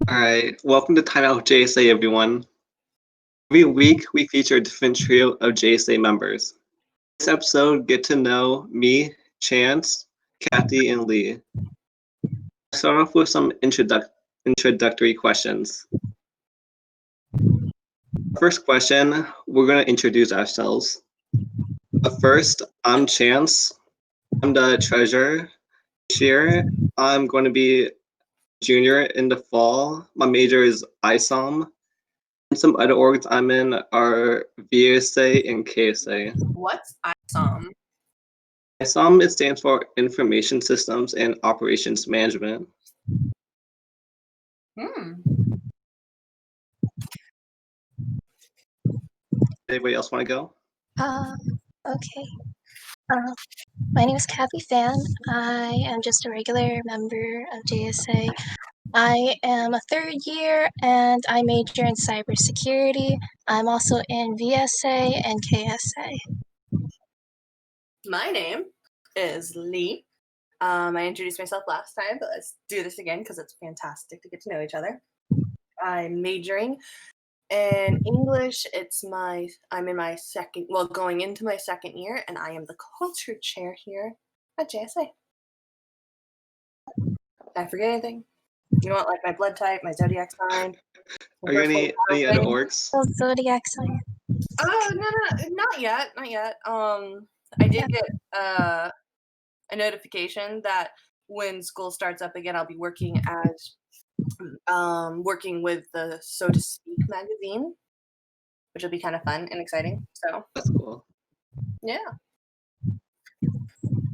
All right, welcome to Time Out JSA, everyone. Every week, we feature a different trio of JSA members. This episode, get to know me, Chance, Cathy, and Leigh. I'll start off with some introductory questions. First question, we're going to introduce ourselves. But first, I'm Chance. I'm the treasurer. This year, I'm going to be junior in the fall. My major is ISOM. Some other orgs I'm in are VSA and KSA. What's ISOM? ISOM, it stands for Information Systems and Operations Management. Anybody else want to go? Okay. My name is Cathy Phan. I am just a regular member of JSA. I am a third year and I major in cybersecurity. I'm also in VSA and KSA. My name is Leigh. I introduced myself last time, but let's do this again because it's fantastic to get to know each other. I'm majoring in English. I'm in my going into my second year, and I am the culture chair here at JSA. Did I forget anything? You want like my blood type, my zodiac sign? Are you any other orgs? Oh, zodiac sign. Oh no, not yet. I did get a notification that when school starts up again, I'll be working with the So to Speak magazine, which will be kind of fun and exciting. So that's cool. Yeah.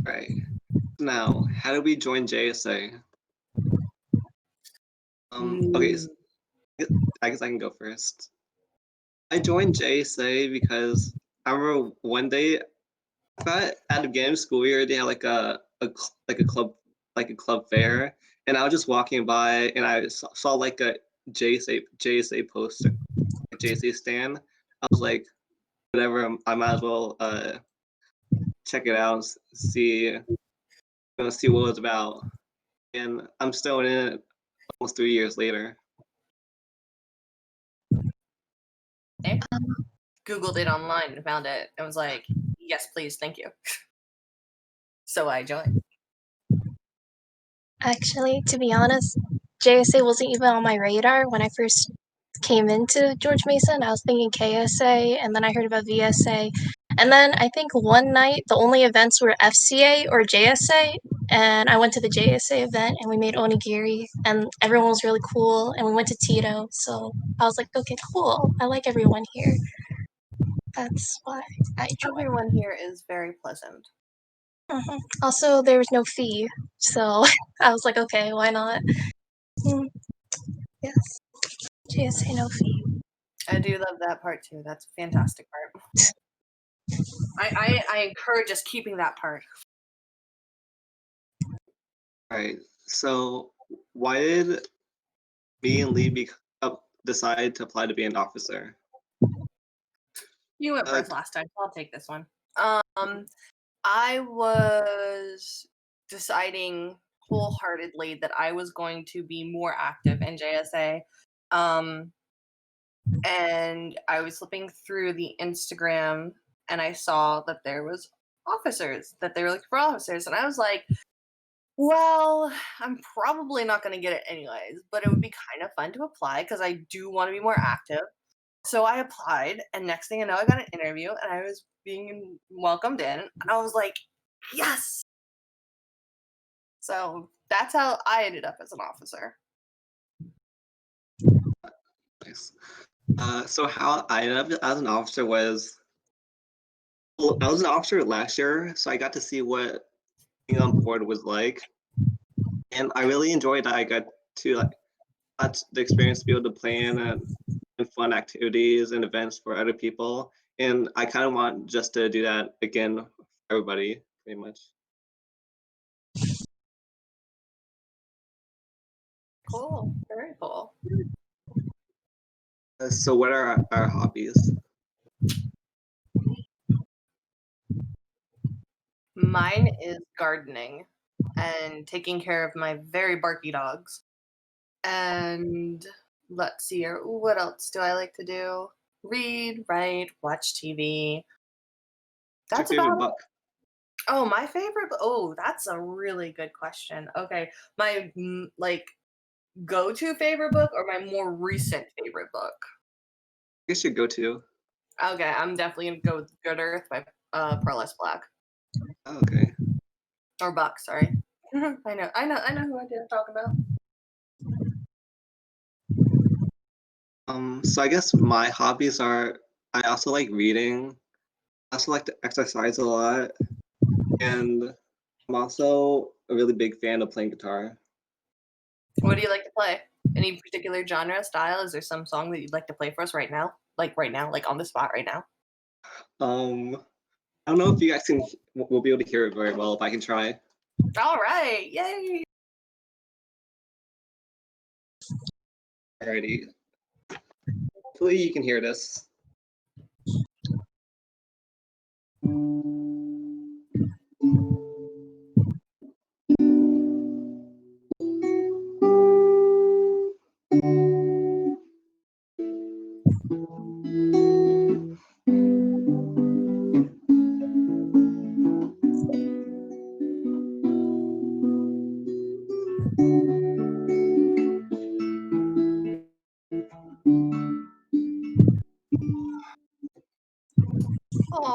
Right. Now, how did we join JSA? Okay, so I guess I can go first. I joined JSA because I remember one day, I thought at the beginning of school year they had like a club fair, and I was just walking by and I saw like a JSA poster, a JSA stand. I was like, whatever, I might as well check it out, see what it was about. And I'm still in it almost 3 years later. Googled it online and found it and was like, yes, please, thank you. So I joined. Actually, to be honest, JSA wasn't even on my radar when I first came into George Mason. I was thinking KSA, and then I heard about VSA. And then I think one night the only events were FCA or JSA, and I went to the JSA event and we made onigiri, and everyone was really cool, and we went to Tito. So I was like, okay, cool. I like everyone here. That's why I joined. Everyone here is very pleasant. Also, there was no fee, so I was like, okay, why not? Yes, JSA no fee. I do love that part too. That's a fantastic part. I encourage us keeping that part. All right. So why did me and Leigh decide to apply to be an officer? You went first last time, so I'll take this one. I was deciding wholeheartedly that I was going to be more active in JSA. And I was flipping through the Instagram and I saw that there was officers, that they were looking for officers. And I was like, well, I'm probably not going to get it anyways, but it would be kind of fun to apply because I do want to be more active. So I applied, and next thing I know, I got an interview, and I was being welcomed in, and I was like, yes! So that's how I ended up as an officer. Nice. So how I ended up as an officer was, I was an officer last year, so I got to see what being on board was like, and I really enjoyed that. I got to that's the experience to be able to plan and fun activities and events for other people, and I kind of want just to do that again for everybody, pretty much. Cool, very cool. So what are our hobbies? Mine is gardening and taking care of my very barky dogs. And let's see here. What else do I like to do? Read, write, watch TV. What's That's your favorite about it. book? Oh, my favorite. Oh, that's a really good question. Okay, my like go-to favorite book or my more recent favorite book? I guess your go-to. Okay, I'm definitely gonna go with Good Earth by Pearl S. Black Oh, okay. or Buck. Sorry. I know who I did talk about. So I guess my hobbies are I also like reading. I also like to exercise a lot, and I'm also a really big fan of playing guitar. What do you like to play? Any particular genre, style? Is there some song that you'd like to play for us right now? Like right now, like on the spot right now? Um, I don't know if you guys will be able to hear it very well, if I can try. All right, yay! Alrighty. Hopefully you can hear this.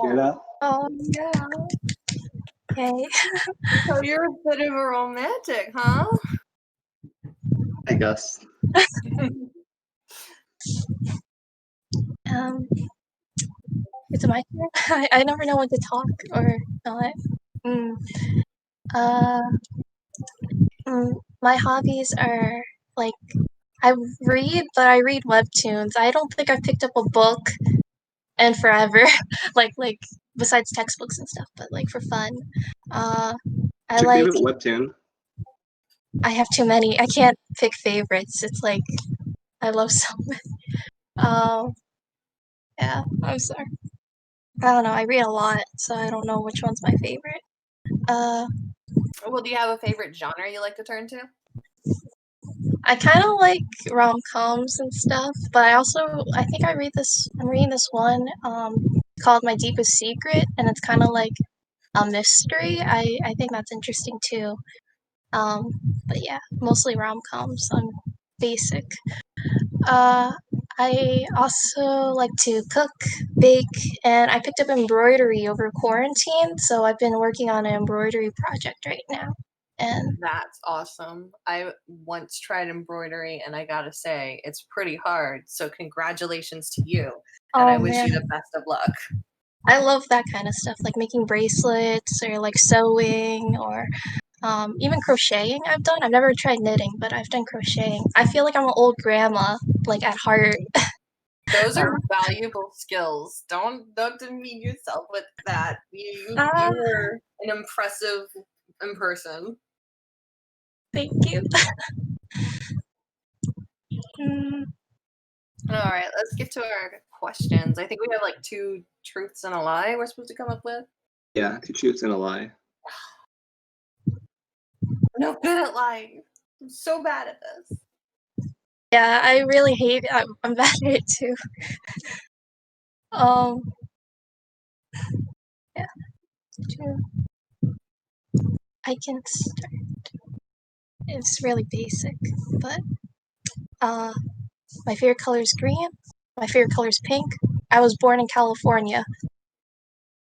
Hear Oh, that? Oh, yeah. okay. So you're a bit of a romantic, huh? I guess. Um, it's my turn. I never know when to talk or not. Mm, uh, my hobbies are like I read, but I read webtoons. I don't think I've picked up a book in forever, like besides textbooks and stuff, but like for fun. I What's your like favorite webtoon? I have too many. I can't pick favorites. It's like I love so many. Um, yeah, I'm sorry. I don't know. I read a lot, so I don't know which one's my favorite. Uh, Well, do you have a favorite genre you like to turn to? I kind of like rom-coms and stuff, but I think I'm reading this one called My Deepest Secret, and it's kind of like a mystery. I think that's interesting too. Um, but yeah, mostly rom-coms. I'm basic. Uh, I also like to cook, bake, and I picked up embroidery over quarantine, so I've been working on an embroidery project right now. And That's awesome. I once tried embroidery and I gotta say, it's pretty hard. So, congratulations to you. And I oh wish man, you the best of luck. I love that kind of stuff, like making bracelets or like sewing or even crocheting. I've never tried knitting, but I've done crocheting. I feel like I'm an old grandma, like at heart. Those are valuable skills. Don't demean yourself with that. Ah, You're an impressive in person. thank you. Mm, All right, let's get to our questions. I think we have like two truths and a lie we're supposed to come up with. Yeah, two truths and a lie. I'm no good at lying. I'm so bad at this. yeah, I really hate it. I'm bad at it too. Um, yeah, true. I can start. It's really basic, but uh, my favorite color is green. My favorite color is pink. I was born in California.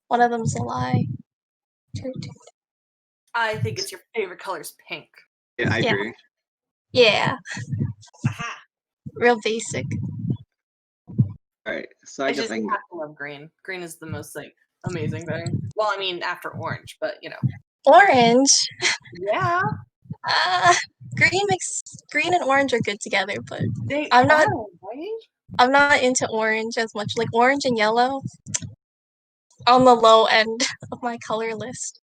One of them's a lie. I think it's your favorite color is pink. Yeah, I Yeah, agree. yeah, Aha! real basic. Alright, so I It's guess just I you can go. have to love green. Green is the most like amazing thing. Well, I mean after orange, but you know. Orange. Yeah, Uh, green and orange are good together, but they I'm not are, right? I'm not into orange as much. Like orange and yellow on the low end of my color list.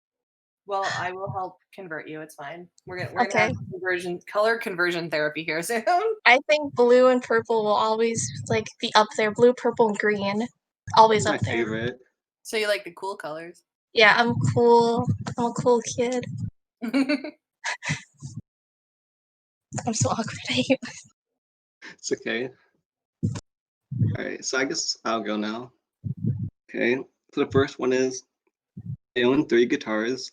Well, I will help convert you. It's fine. We're gonna Okay. have color conversion therapy here soon. I think blue and purple will always like be up there. Blue, purple, and green, always My up there. favorite. So you like the cool colors? Yeah, I'm cool. I'm a cool kid. I'm so awkward. I hate It's okay. All right, so I guess I'll go now. Okay, so the first one is I own 3 guitars.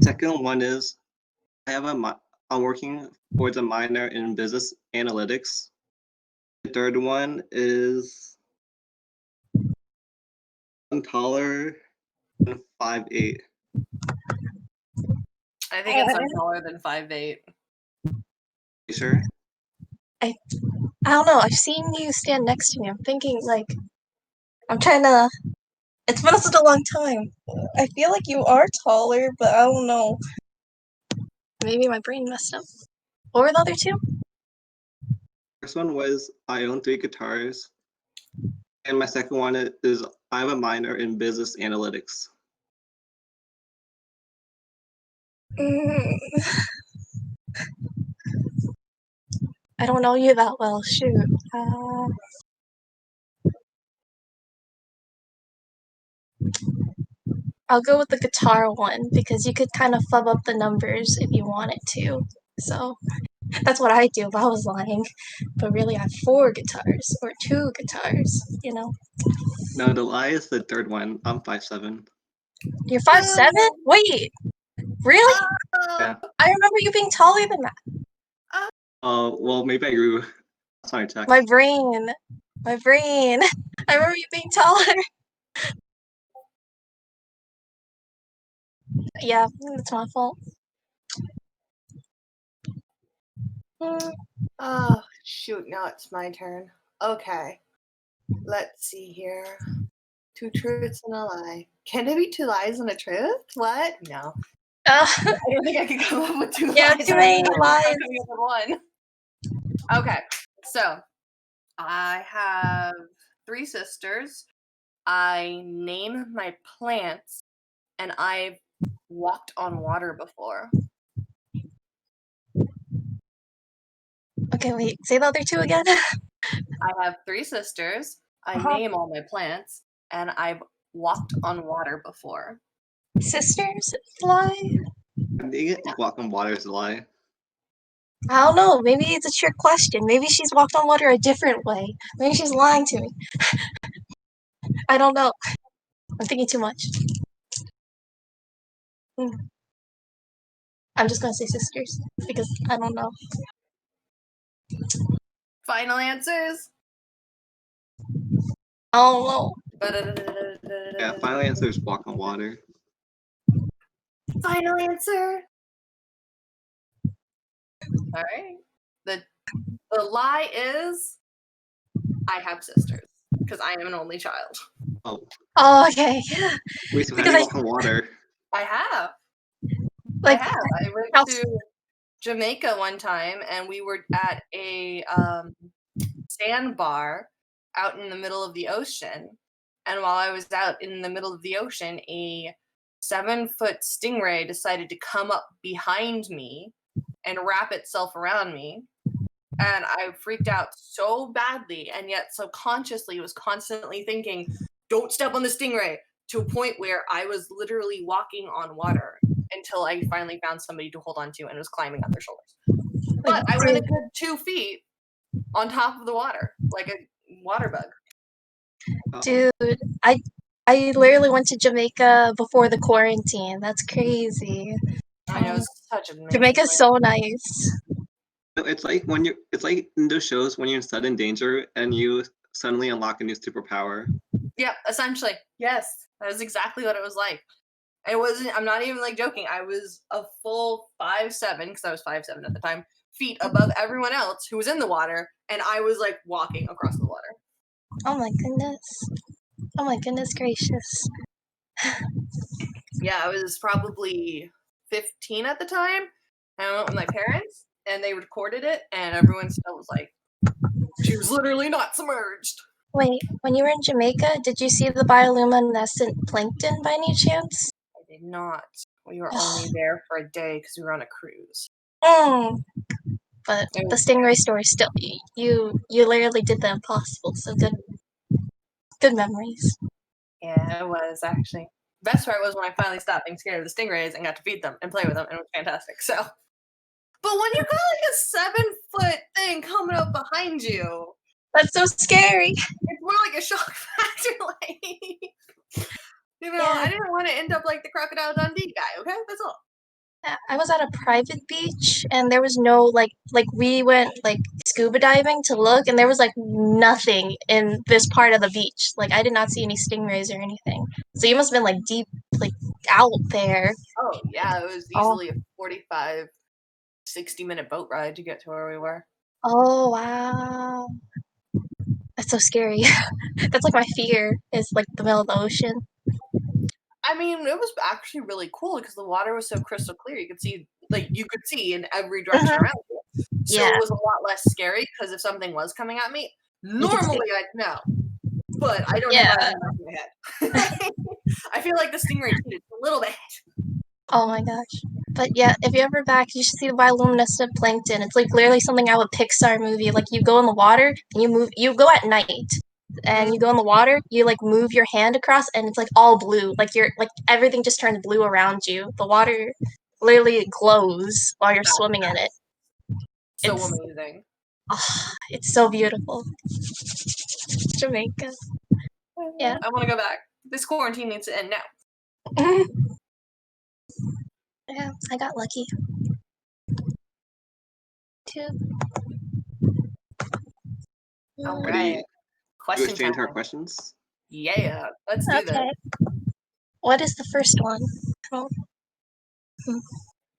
Second one is I'm working towards a minor in business analytics. The third one is I'm taller than 5'8". I think it's I'm taller than 5'8". You sure? I don't know. I've seen you stand next to me. I'm thinking like I'm trying to. It's been such a long time. I feel like you are taller, but I don't know. Maybe my brain messed up. What were the other two? First one was I own 3 guitars. And my second one is I have a minor in business analytics. Mm, I don't know you that well. Shoot. I'll go with the guitar one because you could kind of flub up the numbers if you wanted to. So that's what I do if I was lying. But really, I have 4 guitars or 2 guitars. You know. No, the lie is the third one. I'm 5'7". You're 5'7"? Wait, really? Yeah. I remember you being taller than that. Oh, well, maybe I grew. Sorry, check. My brain. I remember you being taller. Yeah, that's my fault. Oh, shoot. Now it's my turn. Okay. Let's see here. 2 truths and a lie. Can it be 2 lies and a truth? What? No. I don't think I could come up with 2 Yeah, lies. too many I'm lies. coming up with 1. Okay. So I have 3 sisters. I name my plants, and I've walked on water before. Okay, wait. Say the other 2 again. I have 3 sisters. I Uh-huh. name all my plants, and I've walked on water before. Sisters lie? I think walk on water is a lie. I don't know. Maybe it's a trick question. Maybe she's walked on water a different way. Maybe she's lying to me. I don't know. I'm thinking too much. I'm just gonna say sisters because I don't know. Final answers? I don't know. Yeah, final answer is walk on water. Final answer? All right. The lie is I have sisters because I am an only child. Oh, okay. Wait, so how do Because you I walk on water? I have. like I went how- to Jamaica one time, and we were at a sandbar out in the middle of the ocean. And while I was out in the middle of the ocean, a 7-foot stingray decided to come up behind me and wrap itself around me. And I freaked out so badly, and yet subconsciously was constantly thinking, don't step on the stingray, to a point where I was literally walking on water until I finally found somebody to hold on to and was climbing on their shoulders. But I went a good 2 feet on top of the water, like a water bug. Dude, I literally went to Jamaica before the quarantine. That's crazy. I know, it's such an amazing Jamaica's place. so nice. It's like it's like in those shows when you're in sudden danger and you suddenly unlock a new superpower. Yeah, essentially. Yes. That was exactly what it was like. I'm not even like joking. I was a full 5'7", because I was 5'7" at the time, feet above everyone else who was in the water, and I was like walking across the water. Oh my goodness. Oh my goodness gracious. Yeah, I was probably 15 at the time. And I went with my parents, and they recorded it, and everyone still was like, she was literally not submerged. Wait, when you were in Jamaica, did you see the bioluminescent plankton by any chance? I did not. We were only there for a day because we were on a cruise. But the stingray story still, you literally did the impossible. So good memories. Yeah, it was actually. Best part was when I finally stopped being scared of the stingrays and got to feed them and play with them, and it was fantastic. So, But when you got like a 7-foot thing coming up behind you, That's so scary. it's more like a shock factor. Like, Yeah. I didn't want to end up like the Crocodile Dundee guy. Okay, that's all. I was at a private beach and there was no like we went like scuba diving to look and there was like nothing in this part of the beach. Like I did not see any stingrays or anything. So you must have been like deep like out there. Oh yeah, it was Oh. easily a 45, 60-minute boat ride to get to where we were. Oh wow. That's so scary. That's like my fear is like the middle of the ocean. I mean, it was actually really cool because the water was so crystal clear. You could see in every direction around you. So Yeah. it was a lot less scary because if something was coming at me, normally I'd know. But I don't have that in my head. I feel like the stingray cheated a little bit. Oh my gosh. But yeah, if you're ever back, you should see the bioluminescent plankton. It's like literally something out of a Pixar movie. Like you go in the water and you go at night and you go in the water, you like move your hand across and it's like all blue. Like you're like everything just turns blue around you. The water literally glows while you're swimming in it. So It's amazing. oh, it's so beautiful. Jamaica. Yeah. I want to go back. This quarantine needs to end now. Yeah, I got lucky. Too. All Ready? right. Go Question straight into our time. questions. Yeah, let's do Okay. this. What is the first one? Oh.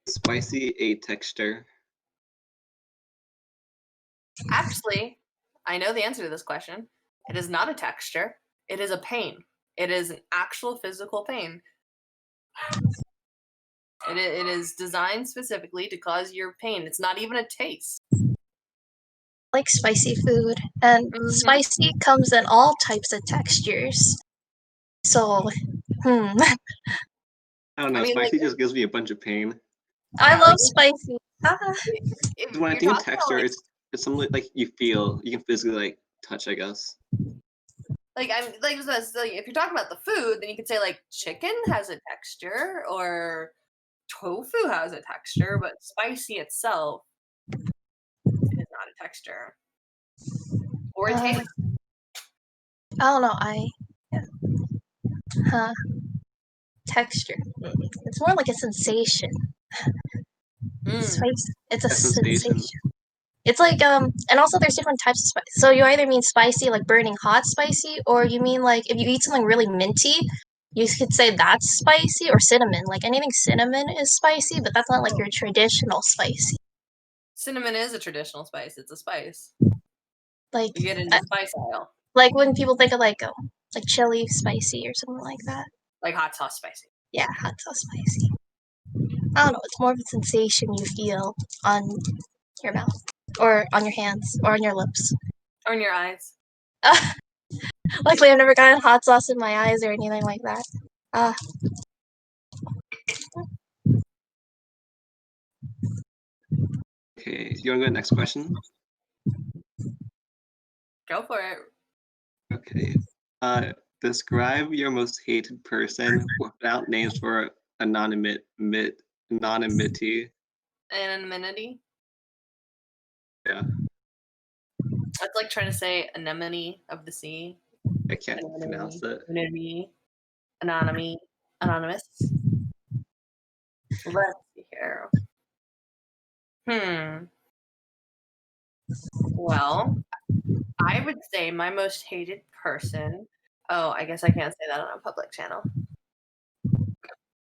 Spicy a texture. Actually, I know the answer to this question. It is not a texture. It is a pain. It is an actual physical pain. It is designed specifically to cause your pain. It's not even a taste. Like spicy food, and spicy comes in all types of textures. So, I don't know. I mean, Spicy like, just gives me a bunch of pain. I Yeah, love like, spicy. if When I you're think of talking about, texture, like, it's something like you feel, you can physically like touch, I guess. I'm like if you're talking about the food, then you could say like chicken has a texture or tofu has a texture, but spicy itself is not a texture or a taste. I don't know. Texture. It's more like a sensation. Spice. It's a sensation. It's like and also there's different types of spice. So you either mean spicy like burning hot spicy, or you mean like if you eat something really minty, you could say that's spicy, or cinnamon. Like anything cinnamon is spicy, but that's not like your traditional spicy. Cinnamon is a traditional spice. It's a spice. Like You get in the spice aisle. like when people think of like chili spicy or something like that. Like hot sauce spicy. Yeah, hot sauce spicy. I don't know. It's more of a sensation you feel on your mouth, or on your hands, or on your lips. Or in your eyes. Luckily, I've never gotten hot sauce in my eyes or anything like that. Okay, do you want to go to the next question? Go for it. Okay. Describe your most hated person without names for anonymity. Anonymity. Yeah, That's like trying to say anemone of the sea. I can't pronounce it. Anonymity. Anonymous. Let's see here. Well, I would say my most hated person. Oh, I guess I can't say that on a public channel.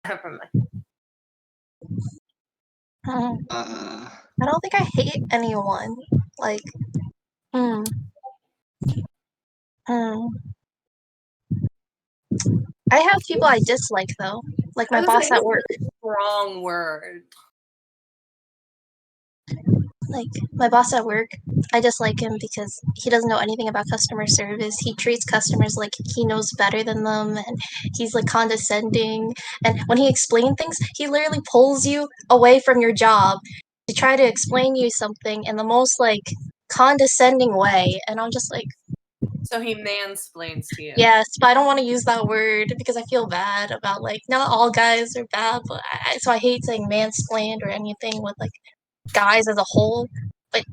Never mind. I don't think I hate anyone. Like, I have people I dislike though, like my boss at work. Wrong word. Like my boss at work, I dislike him because he doesn't know anything about customer service. He treats customers like he knows better than them, and he's like condescending. And when he explains things, he literally pulls you away from your job to try to explain you something in the most like condescending way. And I'm just like, so he mansplains to you. Yes, but I don't want to use that word because I feel bad about like not all guys are bad, but so I hate saying mansplained or anything with like guys as a whole, but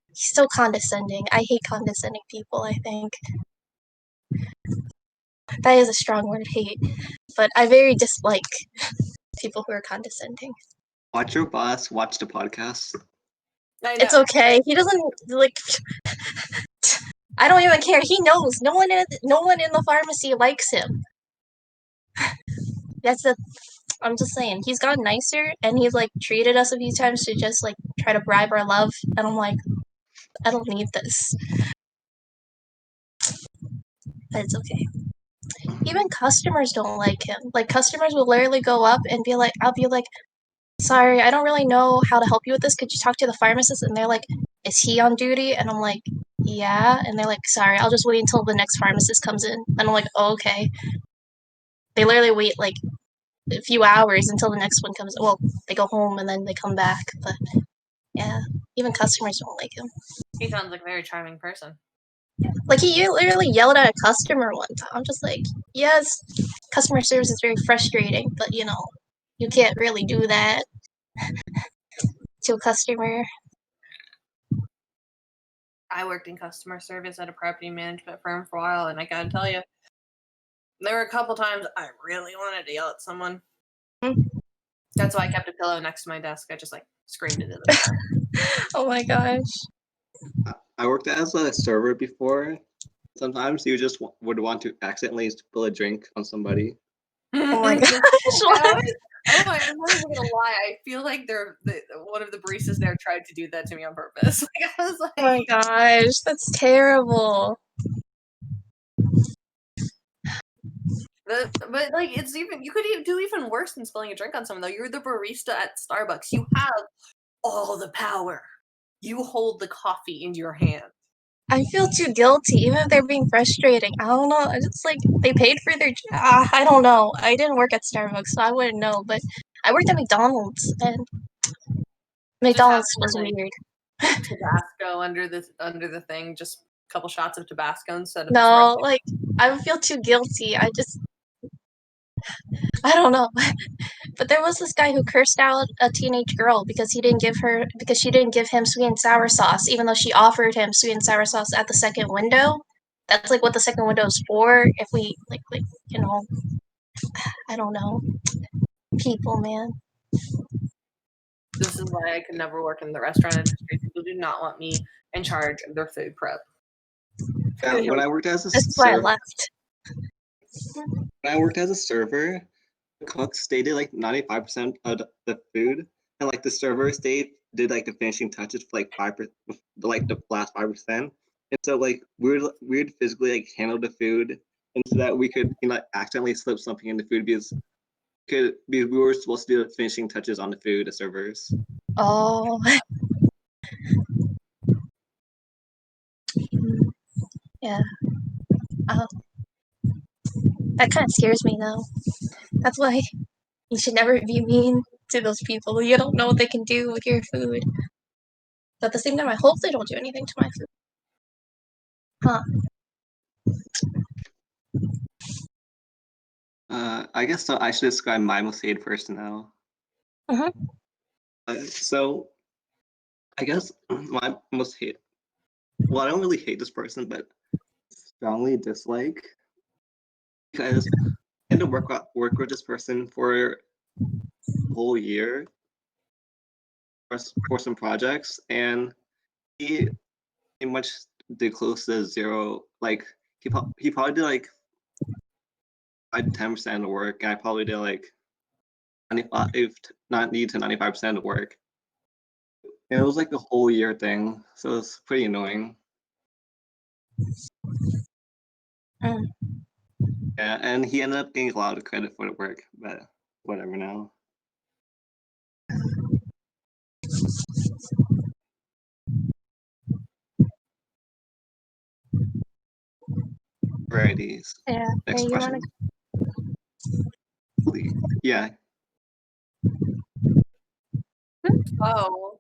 he's so condescending. I hate condescending people, I think. That is a strong word, hate. But I very dislike people who are condescending. Watch your boss watch the podcast. I know. It's okay. He doesn't, like... I don't even care. He knows. No one in the pharmacy likes him. I'm just saying, he's gotten nicer, and he's, like, treated us a few times to just, like, try to bribe our love, and I'm like, I don't need this. But it's okay. Even customers don't like him. Like, customers will literally go up and be like, I'll be like, sorry, I don't really know how to help you with this. Could you talk to the pharmacist? And they're like, is he on duty? And I'm like, yeah. And they're like, sorry, I'll just wait until the next pharmacist comes in. And I'm like, oh, okay. They literally wait, like, a few hours until the next one comes. Well, they go home and then they come back. But, yeah, even customers don't like him. He sounds like a very charming person. Like, he literally yelled at a customer one time. I'm just like, yes, customer service is very frustrating, but, you know, you can't really do that to a customer. I worked in customer service at a property management firm for a while, and I gotta tell you, there were a couple times I really wanted to yell at someone. That's why I kept a pillow next to my desk. I just, like, screamed into the pillow. Oh my gosh. I worked as a server before. Sometimes you just would want to accidentally spill a drink on somebody. Oh my gosh. I'm not even gonna lie. I feel like one of the baristas there tried to do that to me on purpose. Like, I was like, Oh my gosh, that's terrible. but like, it's even, you could do even worse than spilling a drink on someone, though. You're the barista at Starbucks. You have all the power. You hold the coffee in your hand. I feel too guilty, even if they're being frustrating. I don't know. It's like they paid for their. I don't know. I didn't work at Starbucks, so I wouldn't know. But I worked at McDonald's, and McDonald's was like, weird. Tabasco under the thing, just a couple shots of Tabasco instead of No, like I would feel too guilty. I don't know. But there was this guy who cursed out a teenage girl because she didn't give him sweet and sour sauce, even though she offered him sweet and sour sauce at the second window. That's like what the second window is for. If we like you know, I don't know, people, man. This is why I could never work in the restaurant industry. People do not want me in charge of their food prep. Yeah, when I worked as a That's why I server, left. when I worked as a server, the cooks they did like 95% of the food, and like the servers they did like the finishing touches for like 5%, like the last 5%. And so like we'd physically like handle the food, and so that we could accidentally slip something in the food because we were supposed to do the finishing touches on the food, the servers. Oh. Yeah. That kind of scares me though. That's why you should never be mean to those people. You don't know what they can do with your food. But at the same time, I hope they don't do anything to my food. Huh. I guess so. I should describe my most hated person now. So I guess my most hate. Well, I don't really hate this person, but strongly dislike because I had to work with this person for a whole year for some projects, and he pretty much did close to zero. Like he probably did like 10% of the work, and I probably did like 95, if not need to 95% of the work. And it was like a whole year thing, so it's pretty annoying. Mm. Yeah, and he ended up getting a lot of credit for the work, but whatever now. Varieties. Yeah. Next Hey, question. Yeah. Oh.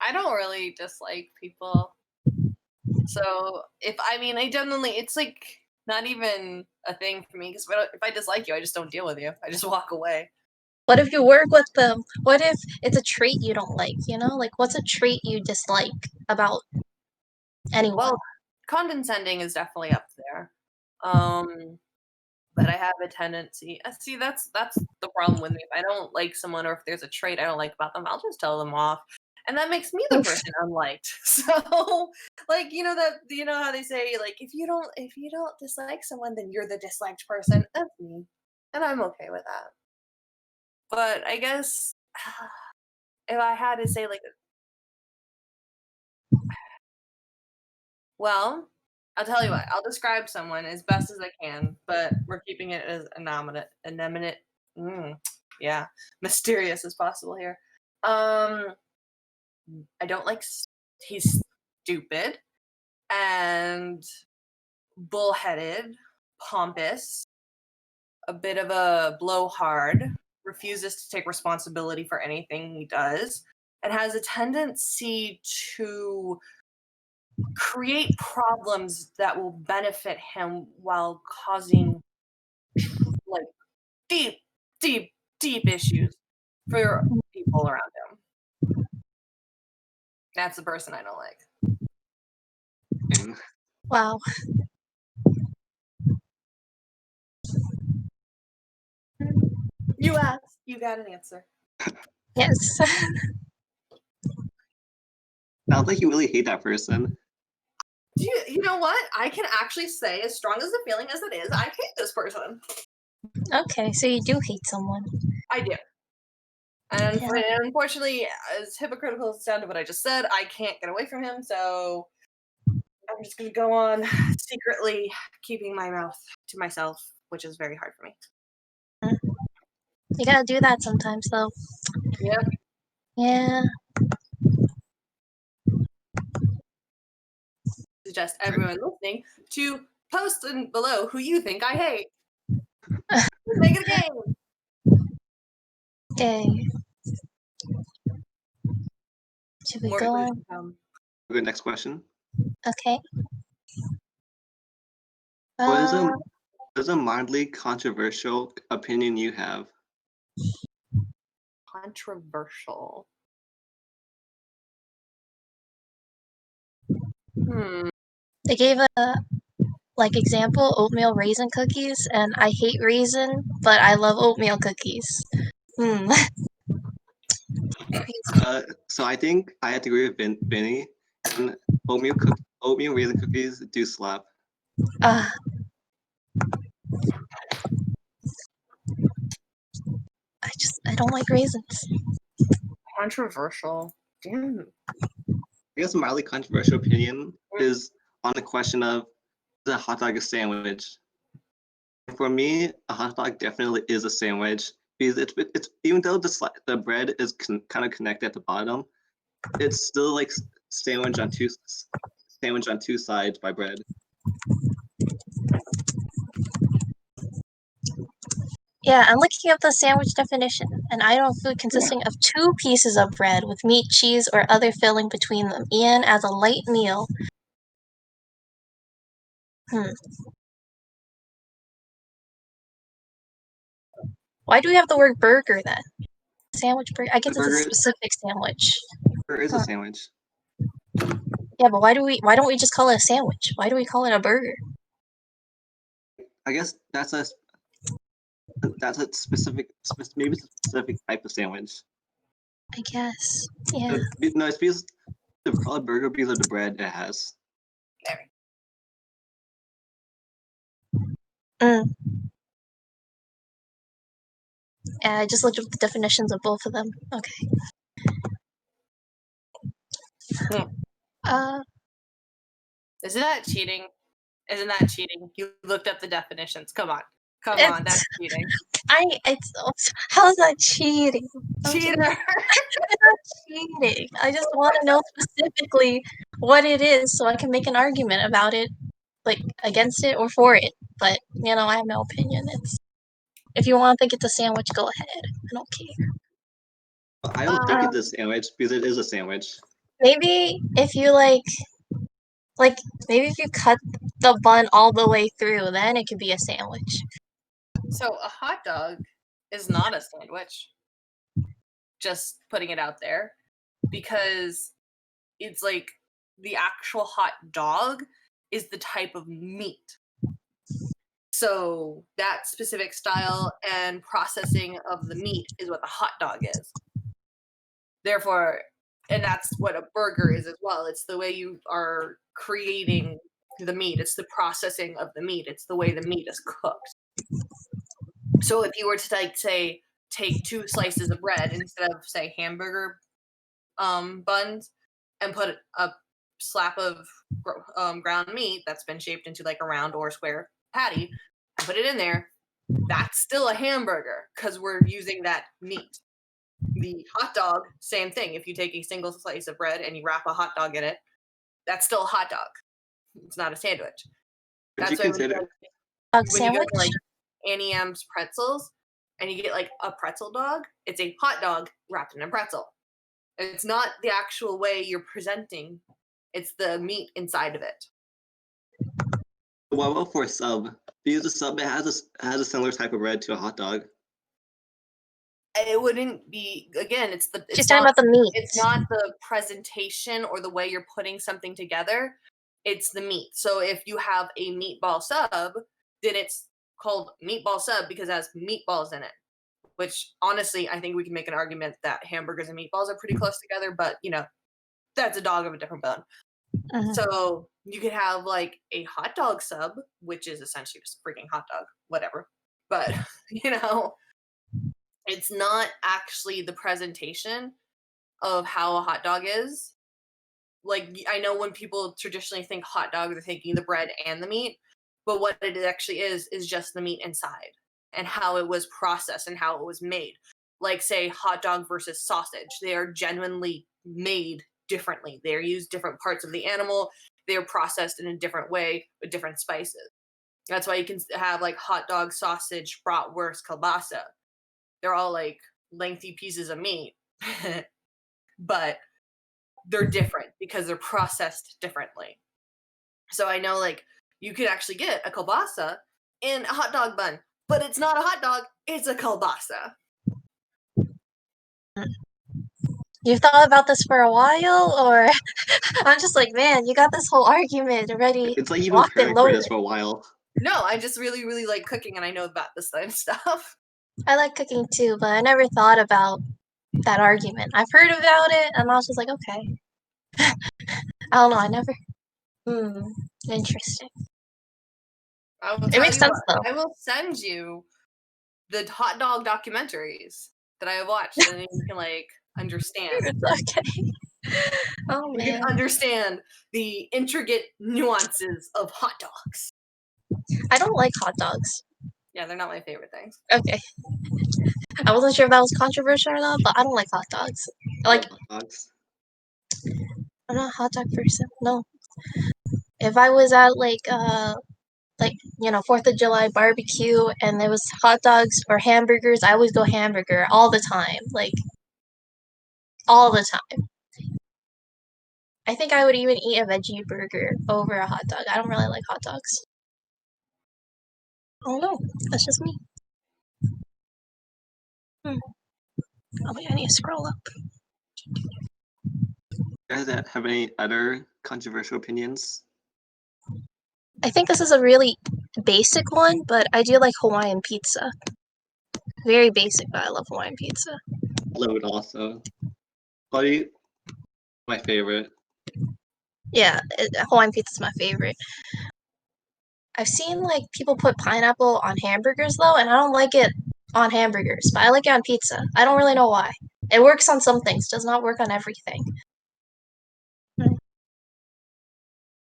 I don't really dislike people. So I genuinely, it's like not even a thing for me because if I dislike you, I just don't deal with you. I just walk away. What if you work with them? What if it's a trait you don't like, you know? Like, what's a trait you dislike about anyone? Well, condescending is definitely up there. But I have a tendency. See, that's the problem with me. If I don't like someone, or if there's a trait I don't like about them, I'll just tell them off, and that makes me the person unliked. So, like, you know how they say, like, if you don't dislike someone, then you're the disliked person. That's me, and I'm okay with that. But I guess if I had to say, like, well, I'll tell you what. I'll describe someone as best as I can, but we're keeping it as mysterious as possible here. I don't like. He's stupid and bullheaded, pompous, a bit of a blowhard, refuses to take responsibility for anything he does, and has a tendency to create problems that will benefit him while causing like deep, deep, deep issues for people around him. That's the person I don't like. Wow. You asked, you got an answer. Yes. Sounds like you really hate that person. You know what? I can actually say, as strong as the feeling as it is, I hate this person. Okay, so you do hate someone. I do. And Yeah. unfortunately, as hypocritical as it sounded what I just said, I can't get away from him, so I'm just going to go on secretly keeping my mouth to myself, which is very hard for me. You gotta do that sometimes, though. Yep. Yeah. Suggest everyone listening to post below who you think I hate. Make it a game. Okay. Should we More go clues on? to come. Okay, next question. Okay. What is a mildly controversial opinion you have? Controversial. They gave a example oatmeal raisin cookies, and I hate raisin, but I love oatmeal cookies. So I think I have to agree with Vinny. And oatmeal raisin cookies do slap. I don't like raisins. Controversial. Damn. I guess a mildly controversial opinion is on the question of the hot dog a sandwich. For me, a hot dog definitely is a sandwich because it's even though the bread is kind of connected at the bottom, it's still like sandwich on two sides by bread. Yeah, I'm looking up the sandwich definition. An item of food consisting of 2 pieces of bread with meat, cheese, or other filling between them, eaten as a light meal. Why do we have the word burger then? Sandwich burger? I guess it's a specific sandwich. Burger is a sandwich. Yeah, but why don't we just call it a sandwich? Why do we call it a burger? I guess that's a specific type of sandwich. I guess. Yeah. No, it's because they call it burger because of the bread it has. Yeah, I just looked up the definitions of both of them. Okay. Isn't that cheating? Isn't that cheating? You looked up the definitions. Come on. That's cheating. How's that cheating? Cheater! It's not cheating. I just want to know specifically what it is so I can make an argument about it, like against it or for it. But I have no opinion. If you want to think it's a sandwich, go ahead. I don't care. I don't think it's a sandwich because it is a sandwich. Maybe if you maybe if you cut the bun all the way through, then it could be a sandwich. So a hot dog is not a sandwich. Just putting it out there, because it's like the actual hot dog is the type of meat. So that specific style and processing of the meat is what the hot dog is. Therefore, and that's what a burger is as well. It's the way you are creating the meat. It's the processing of the meat. It's the way the meat is cooked. So if you were to like say take 2 slices of bread instead of say hamburger buns and put a slap of ground meat that's been shaped into like a round or square patty and put it in there, that's still a hamburger because we're using that meat. The hot dog, same thing. If you take a single slice of bread and you wrap a hot dog in it, that's still a hot dog. It's not a sandwich. Would you That's why consider Dog when you go sandwich? to like Annie M's pretzels and you get like a pretzel dog, it's a hot dog wrapped in a pretzel. It's not the actual way you're presenting, it's the meat inside of it. what about for a sub? If you use a sub, it has a similar type of bread to a hot dog. It wouldn't be, again, it's She's talking about the meat. It's not the presentation or the way you're putting something together, it's the meat. So if you have a meatball sub, then it's called meatball sub because it has meatballs in it. Which honestly, I think we can make an argument that hamburgers and meatballs are pretty close together, but that's a dog of a different bone. Mhm. So you could have like a hot dog sub, which is essentially just a freaking hot dog, whatever. But it's not actually the presentation of how a hot dog is. Like, I know when people traditionally think hot dog, they're thinking the bread and the meat, but what it actually is just the meat inside and how it was processed and how it was made. Like, say, hot dog versus sausage. They are genuinely made differently. They use different parts of the animal. They are processed in a different way with different spices. That's why you can have, like, hot dog, sausage, bratwurst, kielbasa. They're all, like, lengthy pieces of meat. But they're different because they're processed differently. So I know, like, you could actually get a kielbasa in a hot dog bun, but it's not a hot dog, it's a kielbasa. You've thought about this for a while, or I'm just like, man, you got this whole argument already It's like you've been locked and preparing for loaded. this for a while. No, I just really, really like cooking and I know about this kind of stuff. I like cooking too, but I never thought about that argument. I've heard about it, and I was just like, okay. I don't know. I never. Interesting. I will It tell makes you sense what, though. I will send you the hot dog documentaries that I have watched, and then you can like understand. Okay. Oh You can man. understand the intricate nuances of hot dogs. I don't like hot dogs. Yeah, they're not my favorite things. Okay. I wasn't sure if that was controversial or not, but I don't like hot dogs. Like, Hot dogs. I'm not a hot dog person. No. If I was at like 4th of July barbecue and there was hot dogs or hamburgers, I always go hamburger all the time. Like, all the time. I think I would even eat a veggie burger over a hot dog. I don't really like hot dogs. Oh no, that's just me. Oh wait, I need to scroll up. You guys have any other controversial opinions? I think this is a really basic one, but I do like Hawaiian pizza. Very basic, but I love Hawaiian pizza. I love it also. Probably my favorite. Yeah, Hawaiian pizza is my favorite. I've seen like people put pineapple on hamburgers though, and I don't like it on hamburgers, but I like it on pizza. I don't really know why. It works on some things, does not work on everything.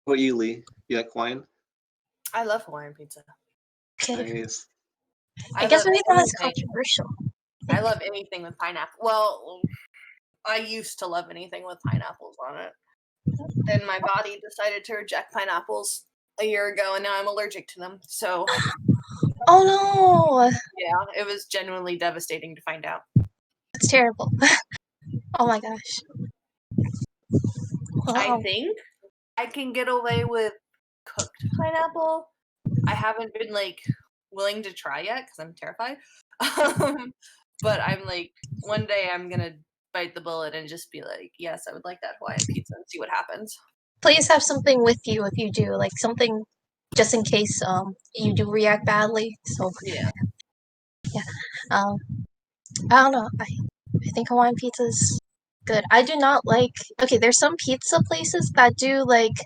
What about you, Leigh? You like wine? I love Hawaiian pizza. Okay. Nice. I guess love maybe not as anything. controversial. I love anything with pineapple. Well, I used to love anything with pineapples on it. Then my body decided to reject pineapples a year ago, and now I'm allergic to them. So, Oh no! yeah, it was genuinely devastating to find out. It's terrible. Oh my gosh. I Wow. think I can get away with cooked pineapple. I haven't been like willing to try yet because I'm terrified. But I'm like one day I'm gonna bite the bullet and just be like, yes, I would like that Hawaiian pizza and see what happens. Please have something with you if you do, like something just in case you do react badly. So Yeah. um I don't know. I think Hawaiian pizza's good. I do not like. Okay, there's some pizza places that do like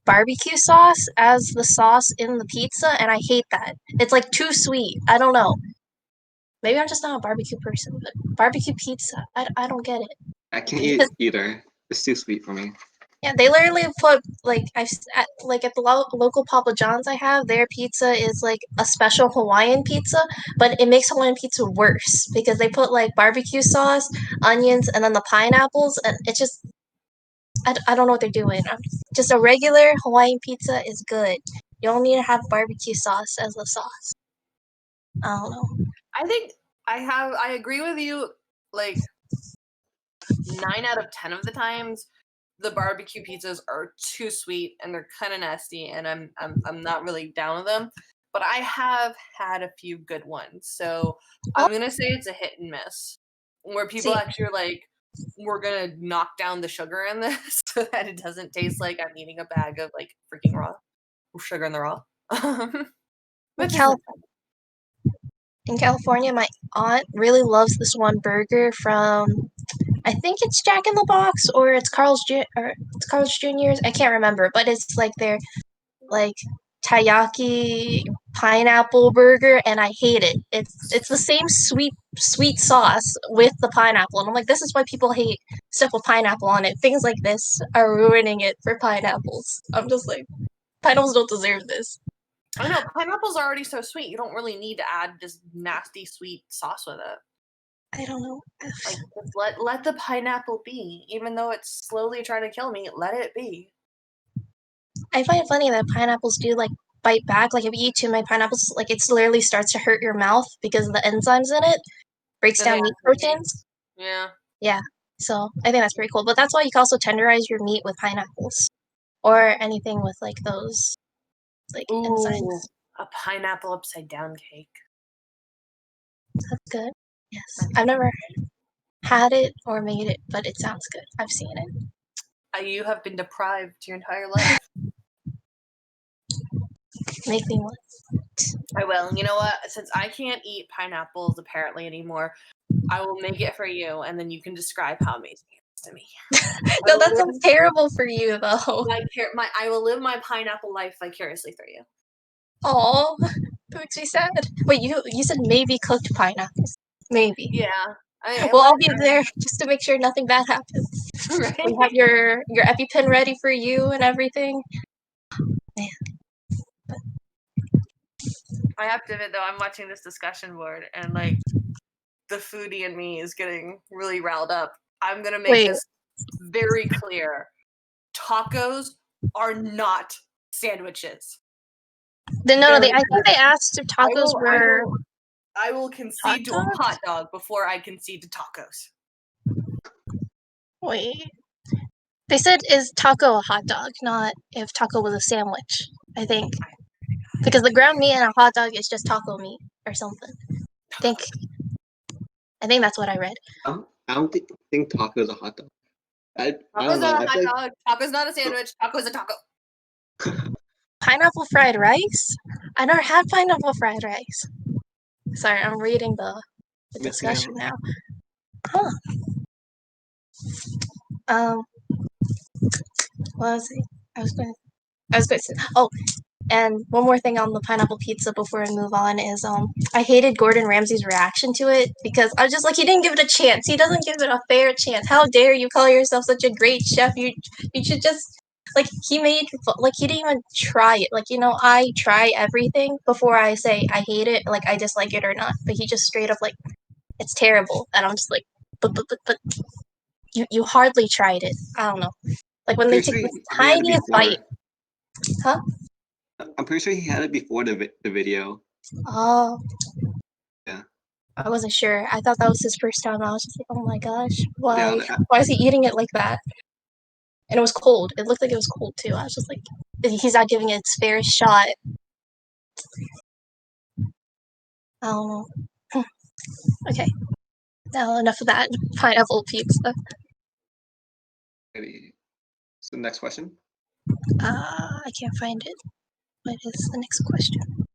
barbecue sauce as the sauce in the pizza, and I hate that. It's like too sweet. I don't know. Maybe I'm just not a barbecue person, but barbecue pizza, I don't get it. I can't eat it either. It's too sweet for me. Yeah, they literally put like like at the local Papa John's I have, their pizza is like a special Hawaiian pizza, but it makes Hawaiian pizza worse because they put like barbecue sauce, onions, and then the pineapples, and it's just I don't know what they're doing. Just a regular Hawaiian pizza is good. You don't need to have barbecue sauce as the sauce. I don't know. I think I agree with you, like 9 out of 10 of the times the barbecue pizzas are too sweet and they're kind of nasty and I'm not really down with them. But I have had a few good ones. So I'm going to say it's a hit and miss. Where people See, actually are like, we're going to knock down the sugar in this so that it doesn't taste like I'm eating a bag of like freaking raw sugar in the raw. in, Which Cal- isn't in California, my aunt really loves this one burger from I think it's Jack in the Box or it's Carl's Jr.'s. I can't remember, but it's like their like taiyaki pineapple burger, and I hate it. It's the same sweet sauce with the pineapple, and I'm like, this is why people hate stuff with pineapple on it. Things like this are ruining it for pineapples. I'm just like, pineapples don't deserve this. I know pineapple's already so sweet. You don't really need to add this nasty sweet sauce with it. I don't know. Like just let the pineapple be, even though it's slowly trying to kill me. Let it be. I find it funny that pineapples do like bite back. Like if you eat too many pineapples, like it literally starts to hurt your mouth because of the enzymes in it breaks Then they down meat actually proteins. Yeah. Yeah, so I think that's pretty cool. But that's why you can also tenderize your meat with pineapples or anything with like those like enzymes. Ooh, a pineapple upside down cake. That's good. Yes, I've never had it or made it, but it sounds good. I've seen it. You have been deprived your entire life. Make me one. I will. You know what? Since I can't eat pineapples apparently anymore, I will make it for you, and then you can describe how amazing it is to me. No, that sounds terrible for you though. I will live my pineapple life vicariously through you. Oh, that makes me sad. Wait, you said maybe cooked pineapples. Maybe. Yeah. Well, I'll be there just to make sure nothing bad happens. Right? We have your EpiPen ready for you and everything. Man. I have to admit though, I'm watching this discussion board and like the foodie in me is getting really riled up. I'm gonna make this very clear. Tacos are not sandwiches. No, I think they asked if tacos were. I will concede to a hot dog before I concede to tacos. Wait. They said is taco a hot dog, not if taco was a sandwich, I think. Because the ground meat in a hot dog is just taco meat or something. I think that's what I read. I don't think taco is a hot dog. I Taco's don't know. not a hot dog. Taco's not a sandwich. Taco is a taco. Pineapple fried rice? I never had pineapple fried rice. Sorry, I'm reading the discussion now. Huh. What was it? I was going to say. Oh, and one more thing on the pineapple pizza before I move on is I hated Gordon Ramsay's reaction to it because I was just like, he didn't give it a chance. He doesn't give it a fair chance. How dare you call yourself such a great chef? You should just like he didn't even try it. Like, I try everything before I say I hate it, like I dislike it or not. But he just straight up like it's terrible, and I'm just like, but you hardly tried it. I don't know. Like when they take the tiniest bite. Huh? I'm pretty sure he had it before the video. Oh. Yeah. I wasn't sure. I thought that was his first time. I was just like, oh my gosh, why? Yeah, Why is he eating it like that? And it was cold. It looked like it was cold too. I was just like, he's not giving it its fairest shot. I don't know. Okay. Now enough of that pineapple puke stuff. Maybe. So next question. I can't find it. What is the next question?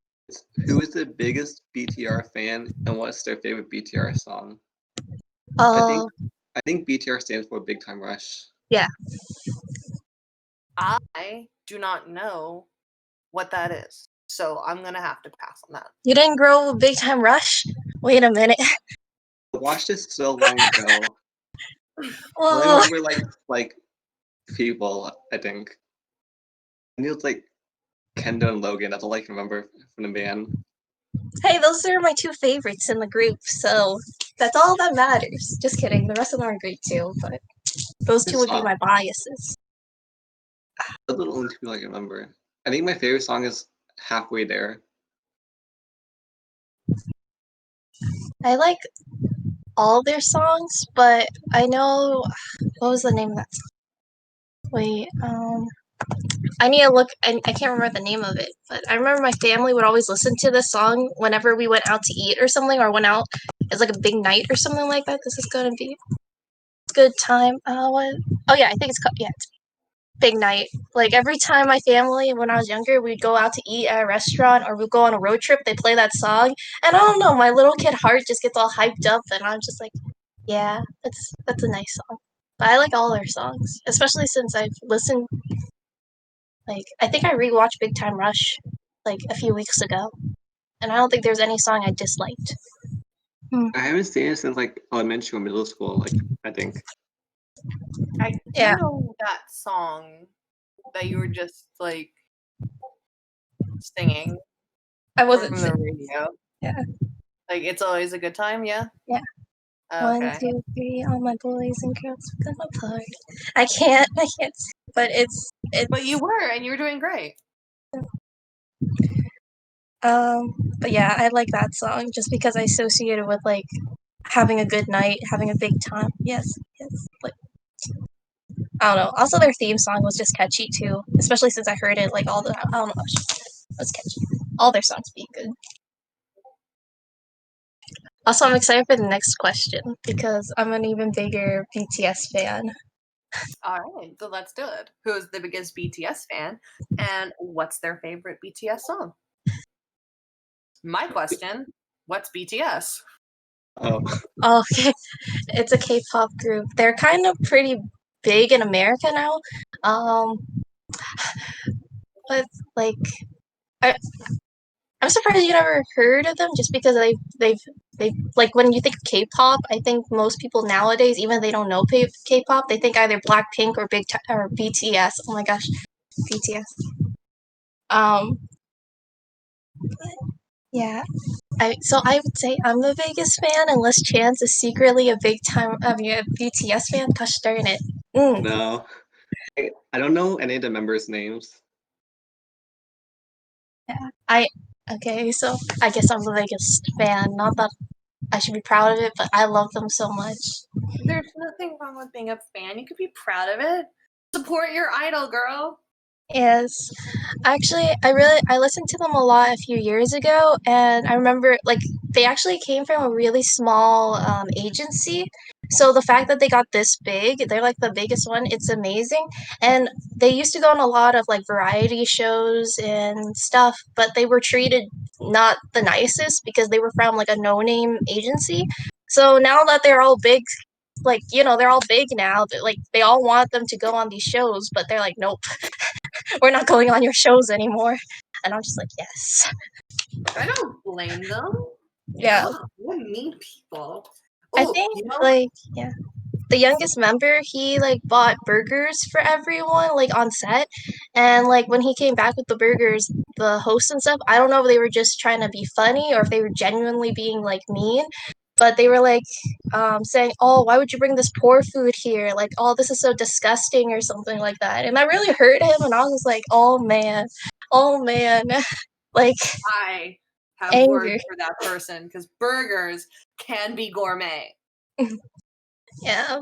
Who is the biggest BTR fan and what's their favorite BTR song? Oh, I think BTR stands for Big Time Rush. yeah. I do not know what that is, so I'm gonna have to pass on that. You didn't grow with Big Time Rush? Wait a minute. I watched this so long ago. I Whoa. remember like people, I think. I knew it's like Kendo and Logan. That's all I can remember from the band. Hey, those are my two favorites in the group, so that's all that matters. Just kidding. The rest of them are great too, but those two would be my biases. Those are the only two people I can remember. I think my favorite song is Halfway There. I like all their songs, but I know what was the name of that song? Wait, I need to look. I can't remember the name of it, but I remember my family would always listen to this song whenever we went out to eat or something, or went out as like a big night or something like that. This is gonna be a good time. What? Oh yeah, I think it's called, yeah, it's Big Night. Like every time my family, when I was younger, we'd go out to eat at a restaurant or we'd go on a road trip, they play that song, and I don't know, my little kid heart just gets all hyped up, and I'm just like, yeah, that's a nice song. But I like all their songs, especially since I've listened. Like I think I rewatched Big Time Rush like a few weeks ago, and I don't think there's any song I disliked. I haven't seen it since like elementary or middle school. Like I think. I do Yeah. know that song that you were just like singing I wasn't. from the radio. Yeah. Like it's always a good time, yeah? Yeah. Okay. 1, 2, 3, all my boys and girls come apart. I can't, but it's. But you were, and you were doing great. But yeah, I like that song just because I associate it with like having a good night, having a big time. Yes, like I don't know. Also, their theme song was just catchy too, especially since I heard it like all the. I don't know, it was catchy. All their songs being good. Also, I'm excited for the next question because I'm an even bigger BTS fan. All right, so let's do it. Who's the biggest BTS fan, and what's their favorite BTS song? My question: what's BTS? Oh. Oh, okay. It's a K-pop group. They're kind of pretty big in America now. But like, I'm surprised you never heard of them just because they've like when you think of K-pop, I think most people nowadays, even if they don't know K-pop, they think either Blackpink or or BTS. Oh my gosh, BTS. Yeah. I would say I'm the biggest fan, unless Chance is secretly a BTS fan. Gosh darn it. No. I don't know any of the members' names. Yeah. Okay, so I guess I'm the biggest fan. Not that I should be proud of it, but I love them so much. There's nothing wrong with being a fan. You could be proud of it. Support your idol, girl. Yes. Actually, I listened to them a lot a few years ago, and I remember like they actually came from a really small agency. So the fact that they got this big, they're like the biggest one, it's amazing. And they used to go on a lot of like variety shows and stuff, but they were treated not the nicest because they were from like a no-name agency. So now that they're all big, like they're all big now, but like they all want them to go on these shows, but they're like, nope, we're not going on your shows anymore. And I'm just like, yes. I don't blame them. Yeah. God, what mean people? I Oh, think yeah. The youngest member, he like bought burgers for everyone like on set, and like when he came back with the burgers, the host and stuff, I don't know if they were just trying to be funny or if they were genuinely being like mean, but they were like saying, oh, why would you bring this poor food here, like, oh, this is so disgusting or something like that, and that really hurt him, and I was like, oh man, like I have words anger. for that person because burgers can be gourmet. Yeah,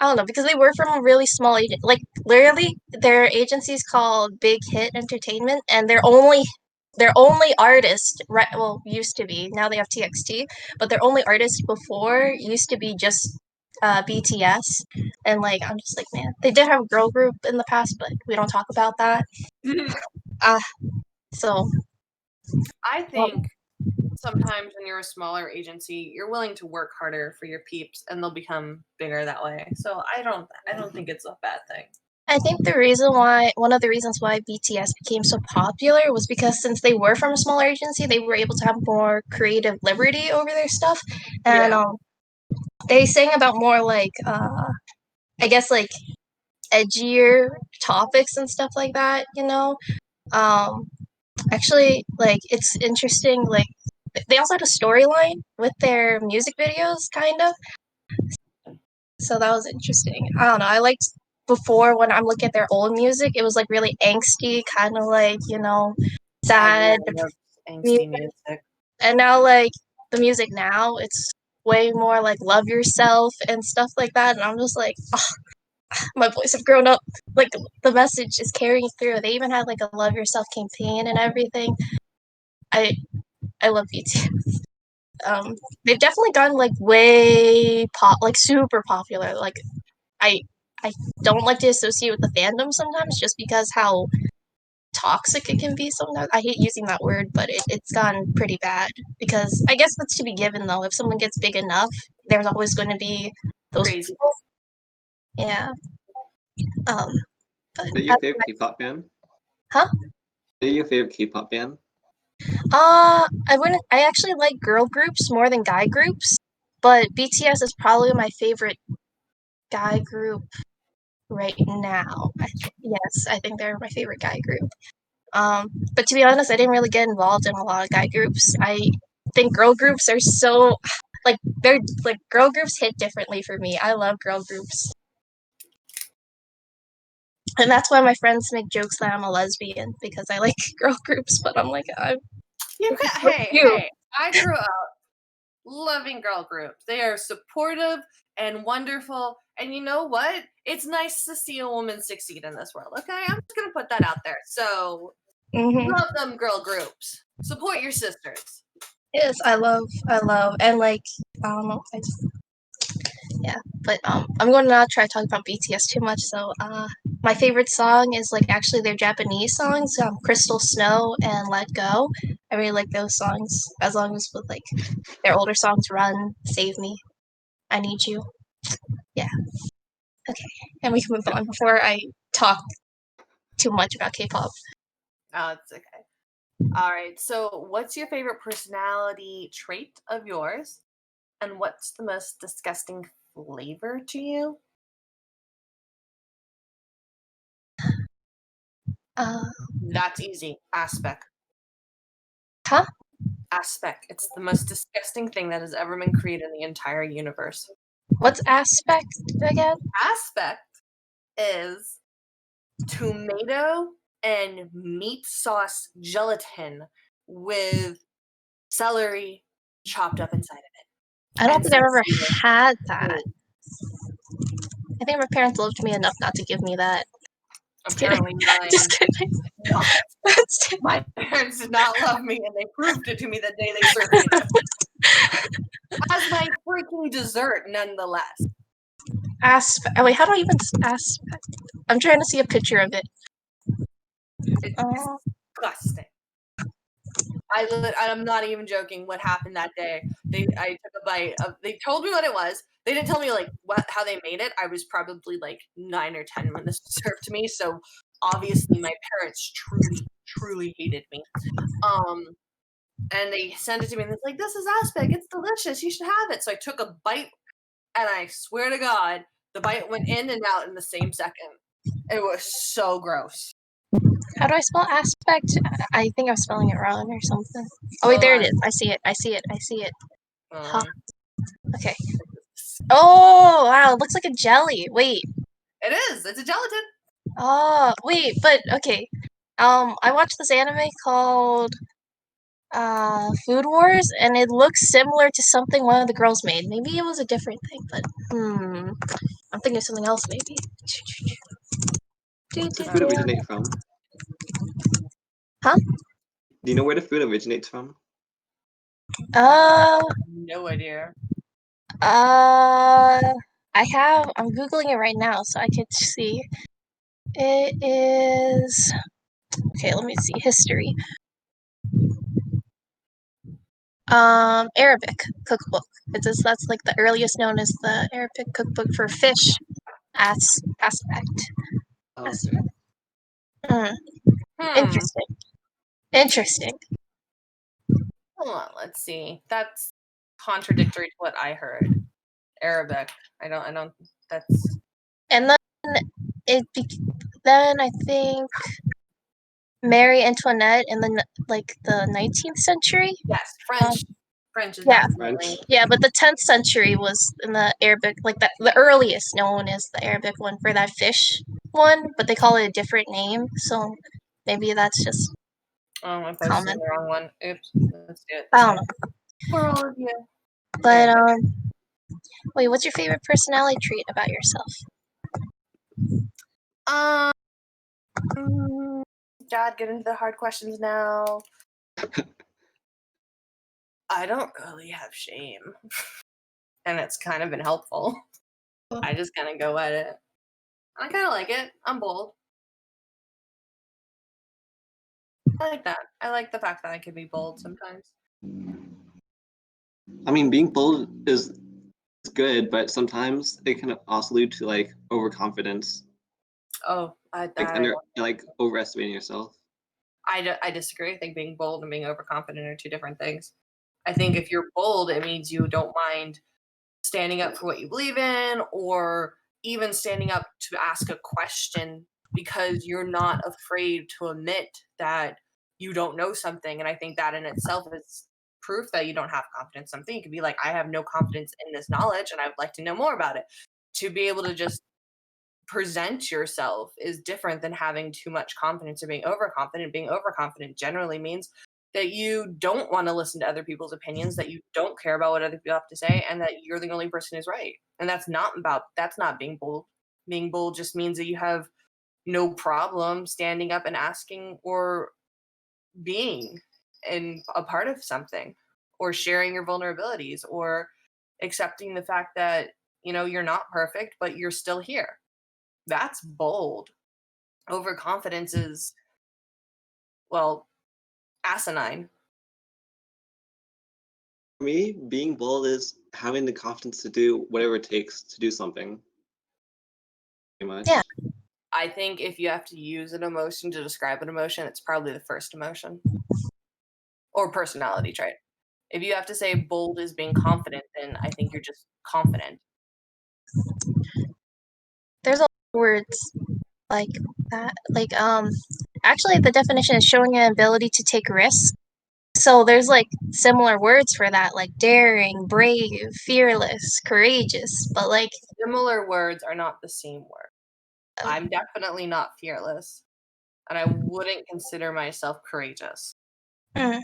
I don't know because they were from a really small agent. Like literally, their agency's called Big Hit Entertainment, and their only artist, right? Well, used to be. Now they have TXT, but their only artist before used to be just BTS. And like, I'm just like, man, they did have a girl group in the past, but we don't talk about that. So I think sometimes when you're a smaller agency, you're willing to work harder for your peeps, and they'll become bigger that way. So I don't think it's a bad thing. I think one of the reasons why BTS became so popular was because since they were from a smaller agency, they were able to have more creative liberty over their stuff, and they sang about more like I guess like edgier topics and stuff like that. Actually, like it's interesting. Like they also had a storyline with their music videos, kind of. So that was interesting. I don't know. I liked before when I'm looking at their old music, it was like really angsty, kind of like sad Angsty music. music. And now like the music now, it's way more like love yourself and stuff like that. And I'm just like, oh, my boys have grown up. Like the message is carrying through. They even had like a love yourself campaign and everything. I love BTS. They've definitely gotten like way like super popular. Like I I don't like to associate with the fandom sometimes just because how toxic it can be sometimes. I hate using that word, but it's gotten pretty bad because I guess that's to be given though. If someone gets big enough, there's always going to be those Crazy. people. Yeah. But Are you your favorite K-pop band? Huh? Are you your favorite K-pop band? I wouldn't. I actually like girl groups more than guy groups, but BTS is probably my favorite guy group right now. Yes, I think they're my favorite guy group. But to be honest, I didn't really get involved in a lot of guy groups. I think girl groups are so they're like girl groups hit differently for me. I love girl groups. And that's why my friends make jokes that I'm a lesbian because I like girl groups, but I'm like Hey, I grew up loving girl groups. They are supportive and wonderful. And you know what? It's nice to see a woman succeed in this world. Okay, I'm just gonna put that out there. So love them girl groups. Support your sisters. Yes, I love, and like I don't know, yeah. But I'm going to not try to talk about BTS too much. So my favorite song is like actually their Japanese songs, Crystal Snow and Let Go. I really like those songs. As long as with like their older songs, Run, Save Me, I Need You. Yeah. Okay, and we can move on before I talk too much about K-pop. Oh, it's okay. All right. So, what's your favorite personality trait of yours, and what's the most disgusting flavor to you? That's easy. Aspect. Huh? Aspect. It's the most disgusting thing that has ever been created in the entire universe. What's aspect again? Aspect is tomato and meat sauce gelatin with celery chopped up inside of it. I don't And think I've ever some had that. I think my parents loved me enough not to give me that. apparently mine. Just kidding. Not. My parents did not love me, and they proved it to me the day they served me this. As my freaking dessert, nonetheless. Aspect. Oh, wait, how do I even aspect? I'm trying to see a picture of it. It's disgusting. I'm not even joking. What happened that day? I took a bite of. They told me what it was. They didn't tell me like how they made it. I was probably like 9 or 10 when this was served to me. So obviously my parents truly hated me. And they sent it to me and it's like, this is aspec. It's delicious. You should have it. So I took a bite, and I swear to God, the bite went in and out in the same second. It was so gross. How do I spell aspect? I think I'm spelling it wrong or something. Oh wait, there it is. I see it. Huh. Okay. Oh wow, it looks like a jelly. Wait. It is. It's a gelatin. Oh wait, but okay. I watched this anime called Food Wars, and it looks similar to something one of the girls made. Maybe it was a different thing, but I'm thinking of something else. Maybe. Where's the food originate from? Huh? Do you know where the food originates from? No idea. I'm Googling it right now so I could see. It is, okay, let me see, history. Arabic cookbook. That's like the earliest known as the Arabic cookbook for fish aspect. Okay. Interesting. Interesting. Hold on, let's see. That's contradictory to what I heard. Arabic. I don't. That's. And then I think Marie Antoinette in the 19th century. Yes, French. French is Yeah. definitely. Yeah, but the 10th century was in the Arabic, like the earliest known is the Arabic one for that fish one, but they call it a different name, so maybe that's just Oh, I posted common. the wrong one. Oops. Let's do it. I don't know. For all of you. But wait, what's your favorite personality trait about yourself? God, get into the hard questions now. I don't really have shame. And it's kind of been helpful. I just kind of go at it. I kind of like it. I'm bold. I like that. I like the fact that I can be bold sometimes. I mean, being bold is good, but sometimes it can also lead to like overconfidence, Oh, like overestimating yourself. I disagree. I think being bold and being overconfident are two different things. I think if you're bold, it means you don't mind standing up for what you believe in, or even standing up to ask a question because you're not afraid to admit that you don't know something. And I think that in itself is proof that you don't have confidence in something. You could be like, I have no confidence in this knowledge and I'd like to know more about it. To be able to just present yourself is different than having too much confidence or being overconfident. Being overconfident generally means that you don't want to listen to other people's opinions, that you don't care about what other people have to say, and that you're the only person who's right. And that's not being bold. Being bold just means that you have no problem standing up and asking, or being in a part of something, or sharing your vulnerabilities, or accepting the fact that, you're not perfect, but you're still here. That's bold. Overconfidence is, well, asinine. For me, being bold is having the confidence to do whatever it takes to do something. Pretty much. Yeah. I think if you have to use an emotion to describe an emotion, it's probably the first emotion or personality trait. If you have to say bold is being confident, then I think you're just confident. There's a lot of words like that. Actually the definition is showing an ability to take risks. So there's like similar words for that, like daring, brave, fearless, courageous, but like Similar words are not the same word. I'm definitely not fearless, and I wouldn't consider myself courageous. mm,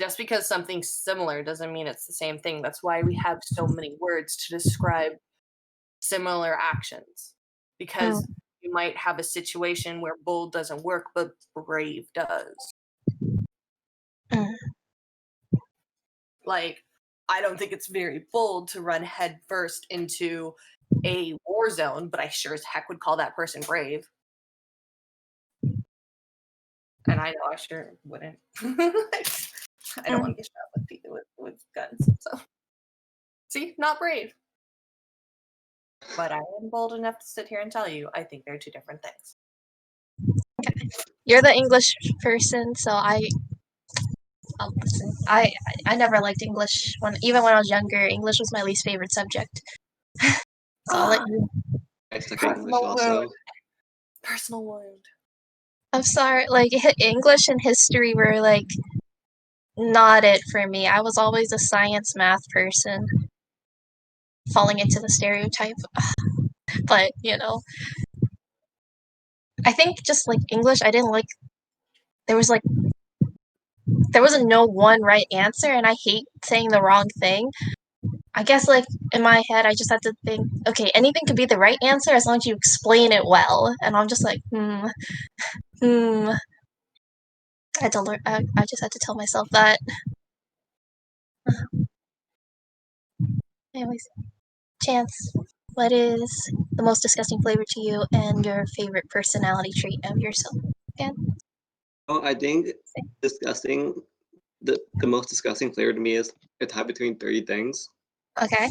Just because something's similar doesn't mean it's the same thing. That's why we have so many words to describe similar actions, because you might have a situation where bold doesn't work, but brave does. mm. Like, I don't think it's very bold to run headfirst into a war zone, but I sure as heck would call that person brave. And I know I sure wouldn't. I don't want to get shot with people with guns. So, see, not brave. But I am bold enough to sit here and tell you I think they're two different things. You're the English person, so I'll listen. I never liked English even when I was younger. English was my least favorite subject. So I'll let you. I suck at English also. Personal wound. I'm sorry, like English and history were like not it for me. I was always a science math person, falling into the stereotype. But I think just like English, I didn't like. There was like there wasn't no one right answer, and I hate saying the wrong thing. I guess like in my head, I just had to think, okay, anything could be the right answer as long as you explain it well. And I'm just like, hmm. I had to learn. I just had to tell myself that. Anyways, Chance, what is the most disgusting flavor to you and your favorite personality trait of yourself? Again? Oh, I think disgusting. The most disgusting flavor to me is a tie between 3 things. Okay.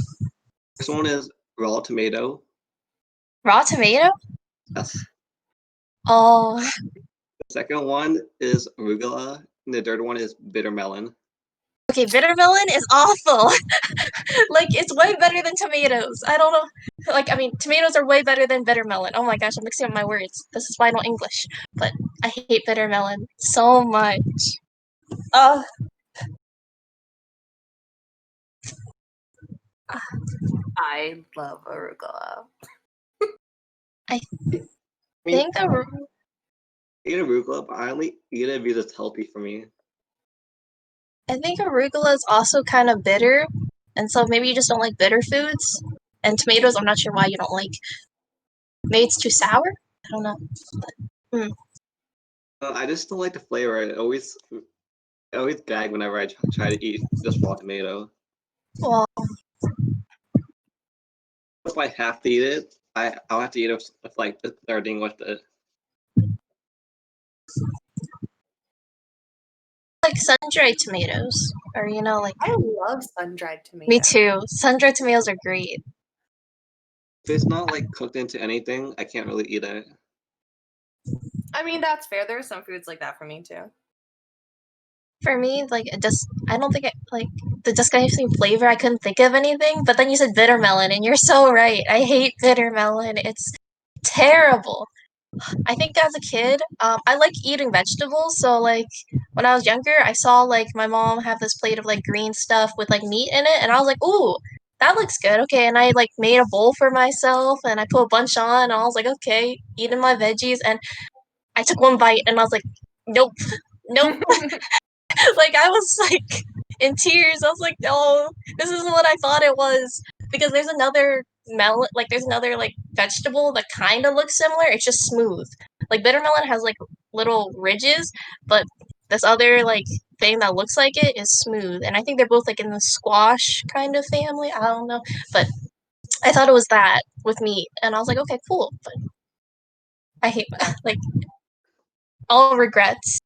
First one is raw tomato. Raw tomato? Yes. Oh, The second one is arugula, and the third one is bitter melon. okay. Bitter melon is awful. Like, it's way better than tomatoes. I don't know. Like, I mean, tomatoes are way better than bitter melon. Oh my gosh, I'm mixing up my words. This is why I know English. But I hate bitter melon so much. Uh, I love arugula. I I mean, think I eat arugula, but I only eat it because it's healthy for me. I think arugula is also kind of bitter, and so maybe you just don't like bitter foods. And tomatoes, I'm not sure why you don't like. Maybe it's too sour. I don't know. I just don't like the flavor. I always gag whenever I try to eat just raw tomato. Well, If I have to eat it, I'll have to eat it with like everything with it. like sun-dried tomatoes, or like. I love sun-dried tomatoes. Me too. Sun-dried tomatoes are great. If it's not like cooked into anything, I can't really eat it. I mean, that's fair. There are some foods like that for me too. For me, like I don't think like the disgusting flavor. I couldn't think of anything, but then you said bitter melon, and you're so right. I hate bitter melon. It's terrible. I think as a kid, I like eating vegetables. So like when I was younger, I saw like my mom have this plate of like green stuff with like meat in it, and I was like, ooh, that looks good. Okay, and I like made a bowl for myself, and I put a bunch on, and I was like, okay, eating my veggies, and I took one bite, and I was like, nope, nope. Like I was like in tears. I was like, no, this isn't what I thought it was. Because there's another melon, like there's another like vegetable that kind of looks similar. It's just smooth. Like bitter melon has like little ridges, but this other like thing that looks like it is smooth. And I think they're both like in the squash kind of family. I don't know, but I thought it was that with meat, and I was like, okay, cool. But I hate like all regrets.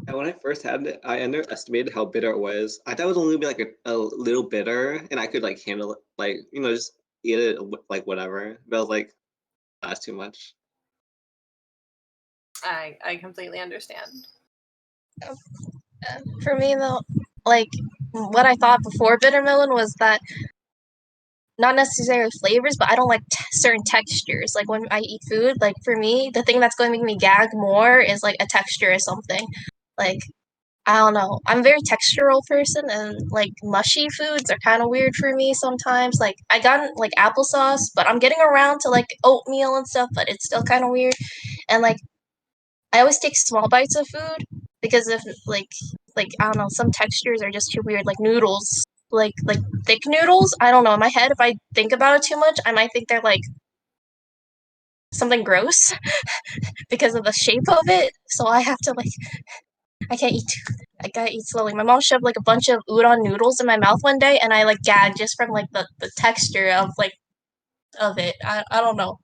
And when I first had it, I underestimated how bitter it was. I thought it was only be like a little bitter, and I could like handle it, like just eat it like whatever. But I was like, that's too much. I completely understand. For me though, like what I thought before bitter melon was that not necessarily flavors, but I don't like certain textures. Like when I eat food, like for me, the thing that's going to make me gag more is like a texture or something. Like I don't know. I'm a very textural person, and like mushy foods are kind of weird for me sometimes. Like I got like applesauce, but I'm getting around to like oatmeal and stuff, but it's still kind of weird. And like I always take small bites of food because if like I don't know, some textures are just too weird. Like noodles, like thick noodles. I don't know. In my head, if I think about it too much, I might think they're like something gross because of the shape of it. So I have to like I can't eat. I gotta eat slowly. My mom shoved like a bunch of udon noodles in my mouth one day, and I like gagged just from like the texture of like of it. I don't know.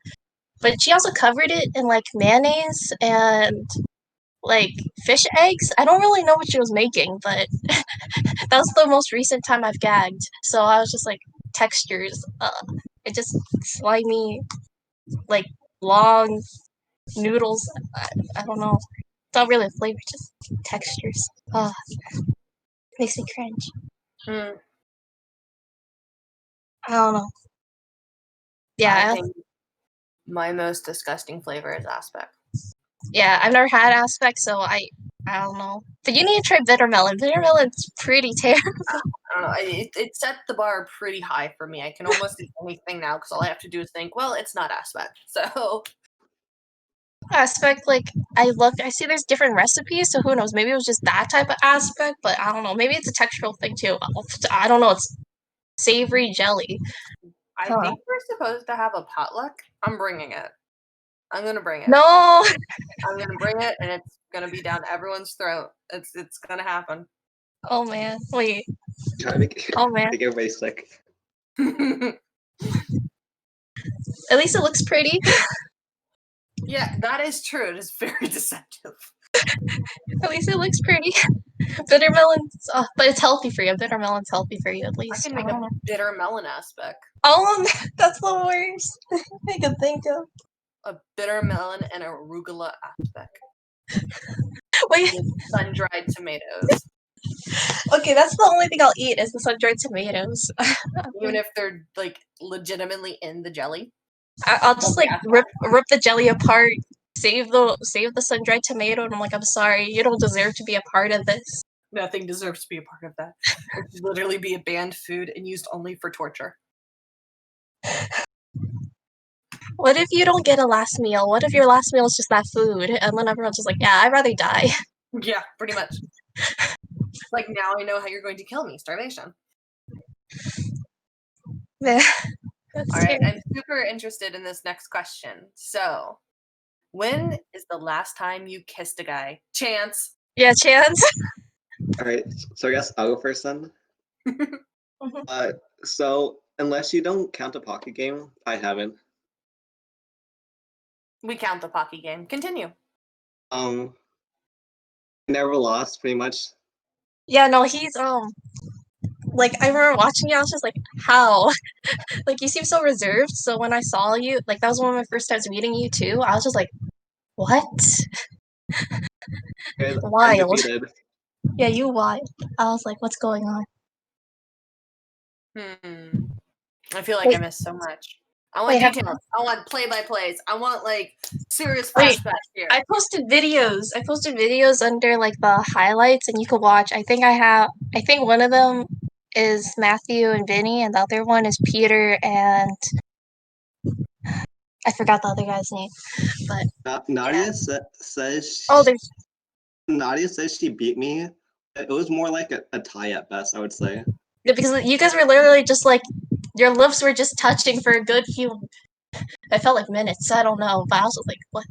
But she also covered it in like mayonnaise and like fish eggs. I don't really know what she was making, but that was the most recent time I've gagged. So I was just like textures. It just slimy, like long noodles. I don't know. It's not really a flavor, just textures. Makes me cringe. Mm, I don't know. I Yeah, think my most disgusting flavor is aspic. yeah. I've never had aspic, so I don't know. But you need to try bitter melon. Bitter melon's pretty terrible. I don't know. It set the bar pretty high for me. I can almost eat anything now because all I have to do is think, well, it's not aspic. So Aspic, like I see there's different recipes, so who knows? Maybe it was just that type of aspic, but I don't know. Maybe it's a textural thing too. I don't know. It's savory jelly. I Huh. think we're supposed to have a potluck. I'm bringing it. I'm gonna bring it. No. I'm gonna bring it, and it's gonna be down everyone's throat. It's gonna happen. Oh man. Wait. Try to make, Oh man. make everybody sick. At least it looks pretty. Yeah, that is true. It is very deceptive. At least it looks pretty. Bitter melons, but it's healthy for you. Bitter melon's healthy for you at I least. can make a bitter melon aspect. Oh, that's the worst I could think of. A bitter melon and arugula aspect. Wait, With sun-dried tomatoes. okay, that's the only thing I'll eat is the sun-dried tomatoes. Even if they're like legitimately in the jelly. I'll just like rip the jelly apart, save the sun-dried tomato, and I'm like, I'm sorry, you don't deserve to be a part of this. Nothing deserves to be a part of that. It should literally be a banned food and used only for torture. What if you don't get a last meal? What if your last meal is just that food? And then everyone's just like, yeah, I'd rather die. Yeah, pretty much. Like, now I know how you're going to kill me. Starvation. That's All right, scary. I'm super interested in this next question. So, when is the last time you kissed a guy? Chance. Yeah, Chance. All right, so I guess I'll go first then. Mhm. So unless you don't count a pocket game, I haven't. We count the Pocky game. Continue. Never lost, pretty much. Yeah, no, he's like I remember watching you, I was just like, how? Like you seem so reserved. So when I saw you, like that was one of my first times meeting you too. I was just like, what? Good, Wild. undefeated. Yeah, you wild. I was like, what's going on? I feel like Wait. I missed so much. I want Wait, details. I want play-by-plays. I want like serious Wait, flashbacks here. I posted videos under like the highlights, and you could watch. I think one of them is Matthew and Vinny, and the other one is Peter and I forgot the other guy's name. But Nadia says oh, there's Nadia says she beat me. It was more like a tie at best, I would say. because you guys were literally just like your lips were just touching for a good few. I felt like minutes. I don't know, but I was like, what?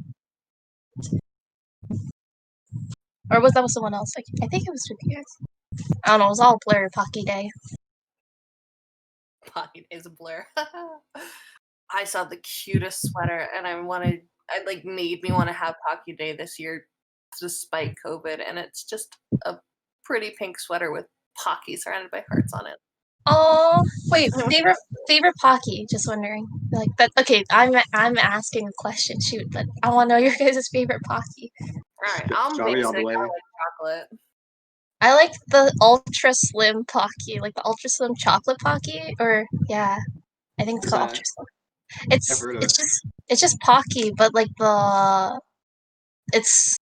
Or was that with someone else? Like, I think it was with you guys. I don't know. It was all blur Pocky Day. Pocky Day's a blur. I saw the cutest sweater, and it like made me want to have Pocky Day this year, despite COVID. And it's just a pretty pink sweater with Pocky surrounded by hearts on it. Oh, wait, favorite Pocky? Just wondering. Like that. Okay, I'm asking a question. Shoot, but I want to know your guys' favorite Pocky. All right, I'm Strawberry all basic. the way. I like chocolate. I like the ultra slim Pocky, like the ultra slim chocolate Pocky, or yeah, I think it's What's called that? ultra slim. I've heard of it. It's just Pocky, but like it's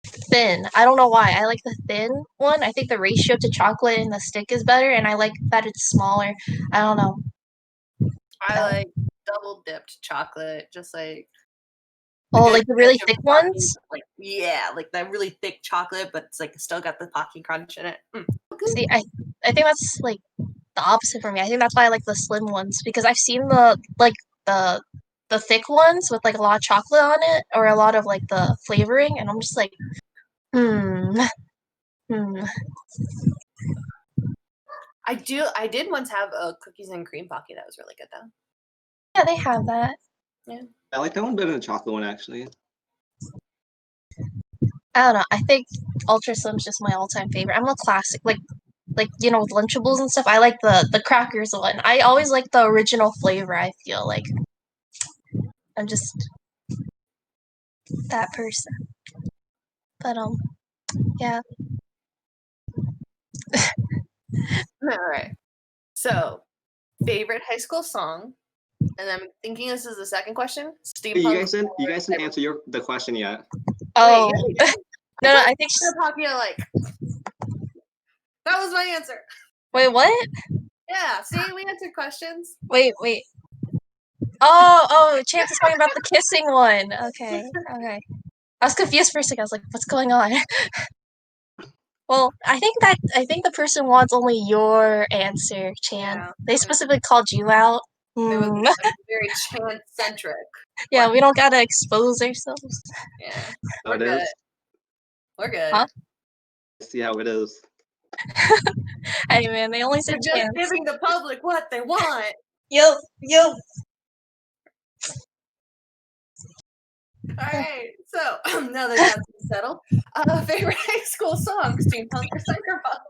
thin. I don't know why. I like the thin one. I think the ratio to chocolate in the stick is better, and I like that it's smaller. I don't know. I like double dipped chocolate, just like Oh, good like the really crunch of thick Pocky, ones? like yeah, like that really thick chocolate, but it's like still got the Pocky crunch in it. See, I think that's like the opposite for me. I think that's why I like the slim ones because I've seen the thick ones with like a lot of chocolate on it or a lot of like the flavoring, and I'm just like, hmm. I did once have a cookies and cream Pocky that was really good though. Yeah, they have that. Yeah. I like that one better than the chocolate one, actually. I don't know. I think Ultra Slim's just my all-time favorite. I'm a classic, like you know, with Lunchables and stuff. I like the crackers one. I always like the original flavor. I feel like I'm just that person. But yeah. All right. So, favorite high school song, and I'm thinking this is the second question. You Steampunk. guys didn't answer the question yet. Oh. Wait, yeah, No, I think. Pocky I like. That was my answer. Wait, what? Yeah. See, we answered questions. Wait. Oh, Chance is talking about the kissing one. Okay. I was confused for a second. I was like, what's going on? Well, I think the person wants only your answer, Chan. Yeah. They specifically called you out. It was Hmm. like very chant-centric. Yeah, we don't gotta expose ourselves. Yeah, How we're it good. is. We're good. Huh? See how it is. Hey man, they only We're said just chance. giving the public what they want. Yo. All right, so now that that's settled, favorite high school song, steampunk or cyberpunk?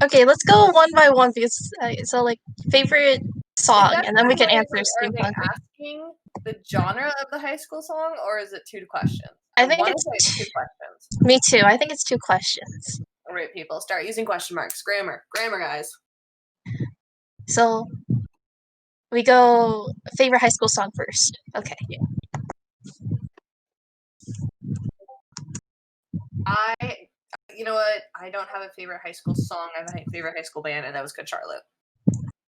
Okay, let's go one by one because so like favorite Is song, that and then we can like, answer are they steampunk. asking the genre of the high school song, or is it 2 questions? I think want to it's say it's 2 questions. Me too. I think it's 2 questions. All right, people, start using question marks. Grammar, guys. So we go favorite high school song first. Okay. You know what? I don't have a favorite high school song. I have a favorite high school band, and that was Good Charlotte.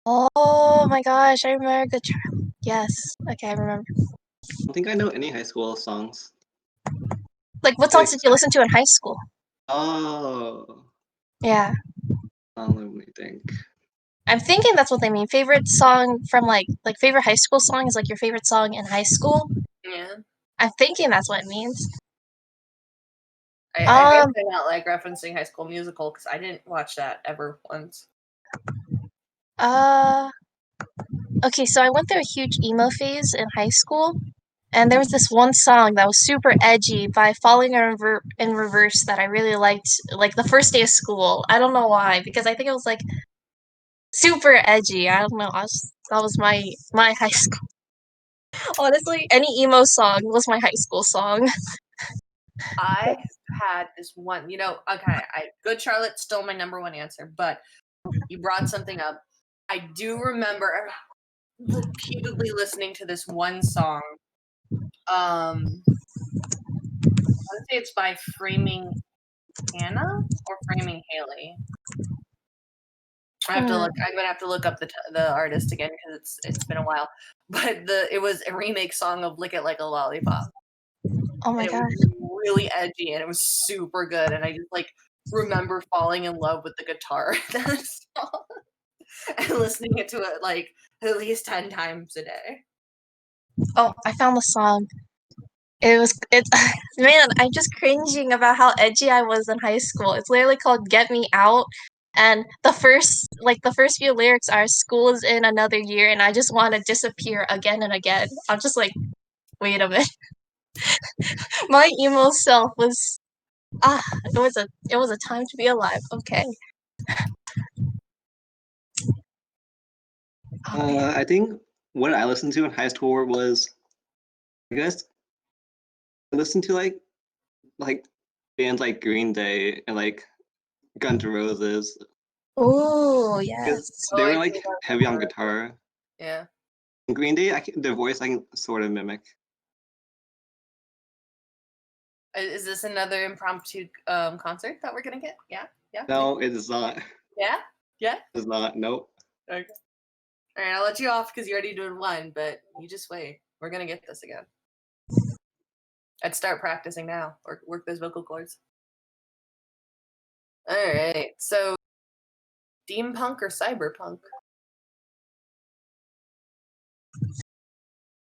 Oh my gosh, I remember the yes. Okay, I remember. I don't think I know any high school songs. Like, what songs did you listen to in high school? Oh. Yeah. Let me think. I'm thinking that's what they mean. Favorite song from like favorite high school song is like your favorite song in high school. Yeah. I'm thinking that's what it means. I guess I don't like referencing High School Musical because I didn't watch that ever once. Okay, so I went through a huge emo phase in high school, and there was this one song that was super edgy by Falling in Reverse that I really liked, like the first day of school. I don't know why, because I think it was like super edgy. I don't know. That was my high school. Honestly, any emo song was my high school song. I had this one, okay, Good Charlotte still my number one answer, but you brought something up. I do remember repeatedly listening to this one song. I would say it's by Framing Hannah or Framing Haley. I'm gonna have to look up the artist again because it's been a while. But it was a remake song of "Lick It Like a Lollipop." Oh my And it gosh. was really edgy and it was super good. And I just remember falling in love with the guitar in that song and listening to it like at least 10 times a day. Oh, I found the song. It's man, I'm just cringing about how edgy I was in high school. It's literally called Get Me Out. And the first few lyrics are school is in another year and I just want to disappear again and again. I'm just like, wait a minute. My emo self was it was a time to be alive. Okay. Oh, man. I think what I listened to in high school was, I guess, I listened to like bands like Green Day and like Guns N' Roses Oh, because yes. they Oh, I were do like love heavy on guitar. guitar. Yeah. And Green Day, their voice I can sort of mimic. Is this another impromptu concert that we're gonna get? Yeah. Yeah. No, it is not. Yeah. Yeah. It's not. Nope. Okay. All right, I'll let you off because you're already doing one, but you just wait. We're gonna get this again. I'd start practicing now or work those vocal cords. All right, so steampunk or cyberpunk?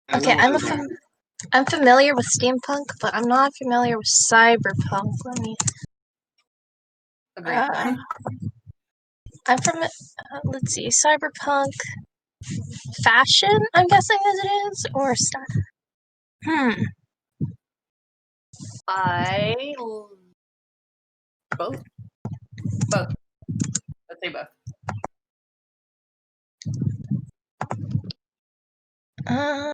I don't Okay, know what those are. I'm familiar with steampunk, but I'm not familiar with cyberpunk. Let me. Agree. I'm from. Let's see, cyberpunk fashion. I'm guessing as it is, or stuff. I both. Both. Let's say both. Uh,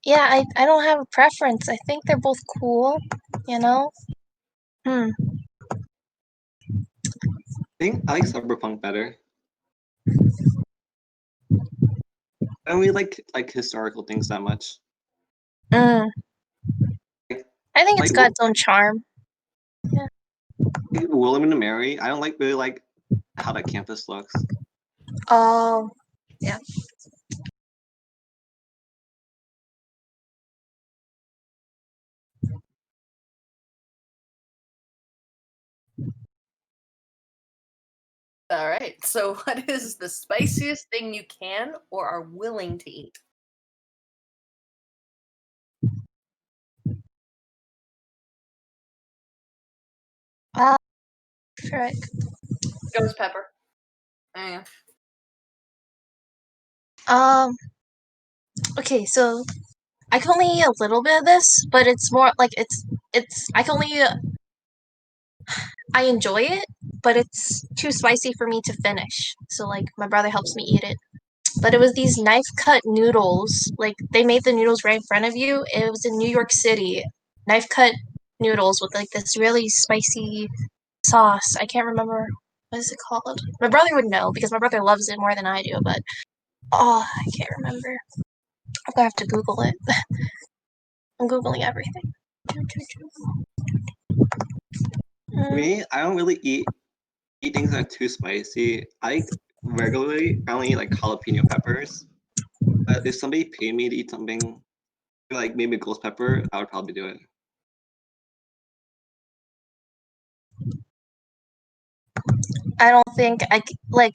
yeah, I don't have a preference. I think they're both cool. You know. Hmm. I think I like cyberpunk better. I don't really like historical things that much. Mm. Like, I think it's like got its own charm. William and Mary. I don't really like how that campus looks. Oh, yeah. All right. So, what is the spiciest thing you can or are willing to eat? Frick. Ghost pepper. Yeah. Okay, so I can only eat a little bit of this, but it's more like I can only I enjoy it, but it's too spicy for me to finish. So like my brother helps me eat it. But it was these knife cut noodles. Like they made the noodles right in front of you. It was in New York City. Knife cut noodles with like this really spicy sauce. I can't remember what is it called. My brother would know because my brother loves it more than I do, but oh, I can't remember. I'm gonna have to Google it. I'm Googling everything. For me, I don't really eat things that are too spicy. I regularly I only eat like jalapeno peppers. But if somebody paid me to eat something like maybe ghost pepper, I would probably do it. I don't think like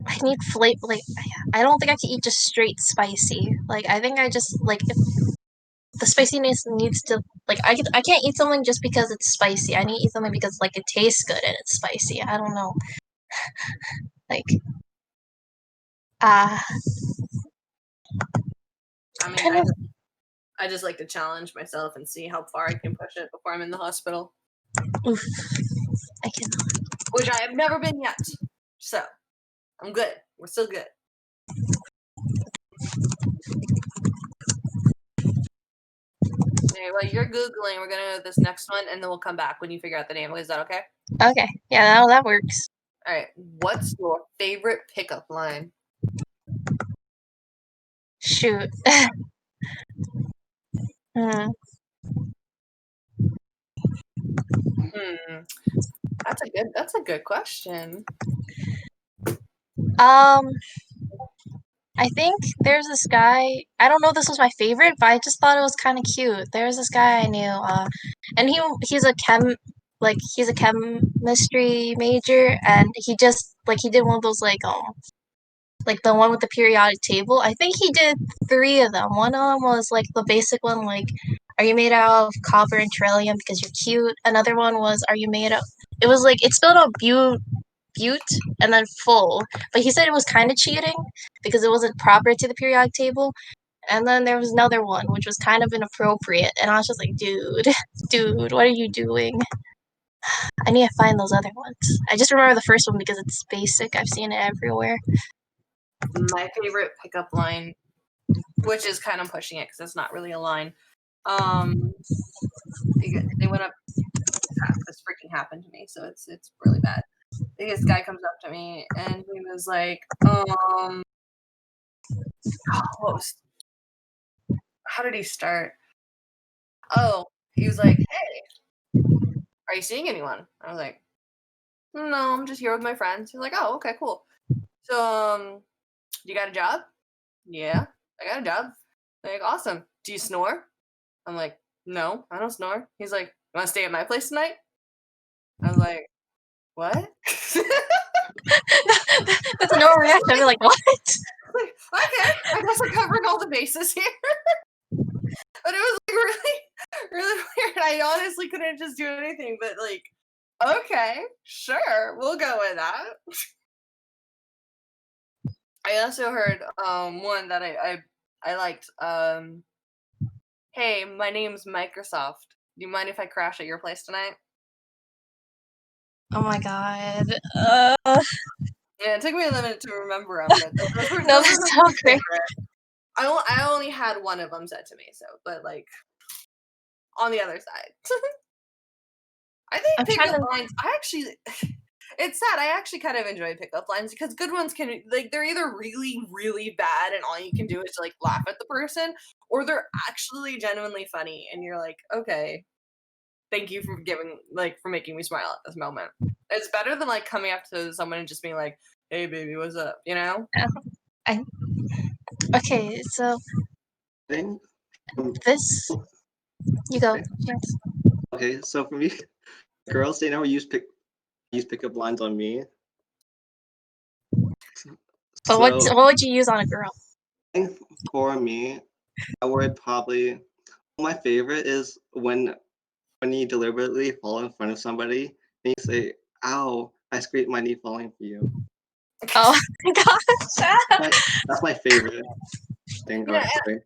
I need flavor. Like I don't think I can eat just straight spicy. Like I think I just like if the spiciness needs to like I can't eat something just because it's spicy. I need to eat something because like it tastes good and it's spicy. I don't know. Like uh I mean, kind of I just like to challenge myself and see how far I can push it before I'm in the hospital, oof. I can which I have never been yet. So, I'm good. We're still good. Okay, well, you're Googling. We're going to this next one, and then we'll come back when you figure out the name. Is that okay? Okay. Yeah, that works. All right. What's your favorite pickup line? Shoot. hmm. Hmm. That's a good question. I think there's this guy. I don't know if this was my favorite, but I just thought it was kind of cute. There's this guy I knew, and he's a he's a chemistry major, and he just he did one of those like the one with the periodic table. I think he did three of them. One of them was like the basic one, like are you made out of copper and trillium because you're cute. Another one was are you made of. It was like it spelled out butte and then full. But he said it was kind of cheating because it wasn't proper to the periodic table. And then there was another one which was kind of inappropriate, and I was just like, dude, what are you doing? I need to find those other ones. I just remember the first one because it's basic. I've seen it everywhere. My favorite pickup line, which is kind of pushing it because it's not really a line. They went up. This freaking happened to me, so it's really bad. This guy comes up to me and he was like, how did he start? Oh, he was like, hey, are you seeing anyone? I was like, no, I'm just here with my friends. He's like, oh, okay, cool. So, you got a job? Yeah, I got a job. Like, awesome. Do you snore? I'm like, no, I don't snore. He's like, you want to stay at my place tonight? I was like, what? That's a normal reaction. I'd be like, what? Like, okay, I guess we're covering all the bases here. But it was like really, really weird. I honestly couldn't just do anything but like, okay, sure, we'll go with that. I also heard one that I liked. Hey, my name's Microsoft. Do you mind if I crash at your place tonight? Oh my god. Yeah, it took me a minute to remember them, but No, those are that's my so great. favorite. I only had one of them said to me, so but like on the other side. I think I'm trying pickup to. lines. I actually, it's sad. I actually kind of enjoy pickup lines because good ones can like they're either really really bad and all you can do is like laugh at the person, or they're actually genuinely funny and you're like, okay, thank you for for making me smile at this moment. It's better than like coming up to someone and just being like, hey baby, what's up? You know? I, okay, so I think. this you go. Okay. Yes. Okay, so for me, girls they never use use pickup lines on me. But So what would you use on a girl? I think for me, I would probably my favorite is when you deliberately fall in front of somebody and you say, "Ow, I scraped my knee falling for you." Oh my gosh. That's my favorite thing I Yeah, would say.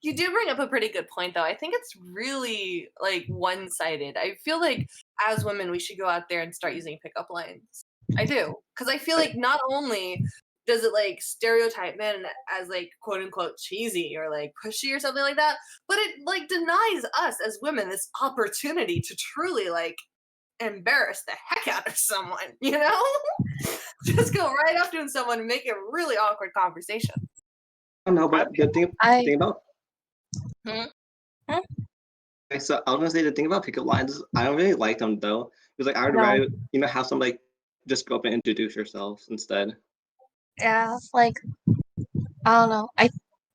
you do bring up a pretty good point, though. I think it's really like one-sided. I feel like as women, we should go out there and start using pickup lines. I do, because I feel like not only does it like stereotype men as like quote unquote cheesy or like pushy or something like that, but it like denies us as women this opportunity to truly like embarrass the heck out of someone. You know, just go right up to someone and make it a really awkward conversation. I don't know, but the thing about Hmm? okay, so I was gonna say the thing about pickup lines is I don't really like them though. Because like I would No. rather have some like just go up and introduce yourselves instead. Yeah, like I don't know. I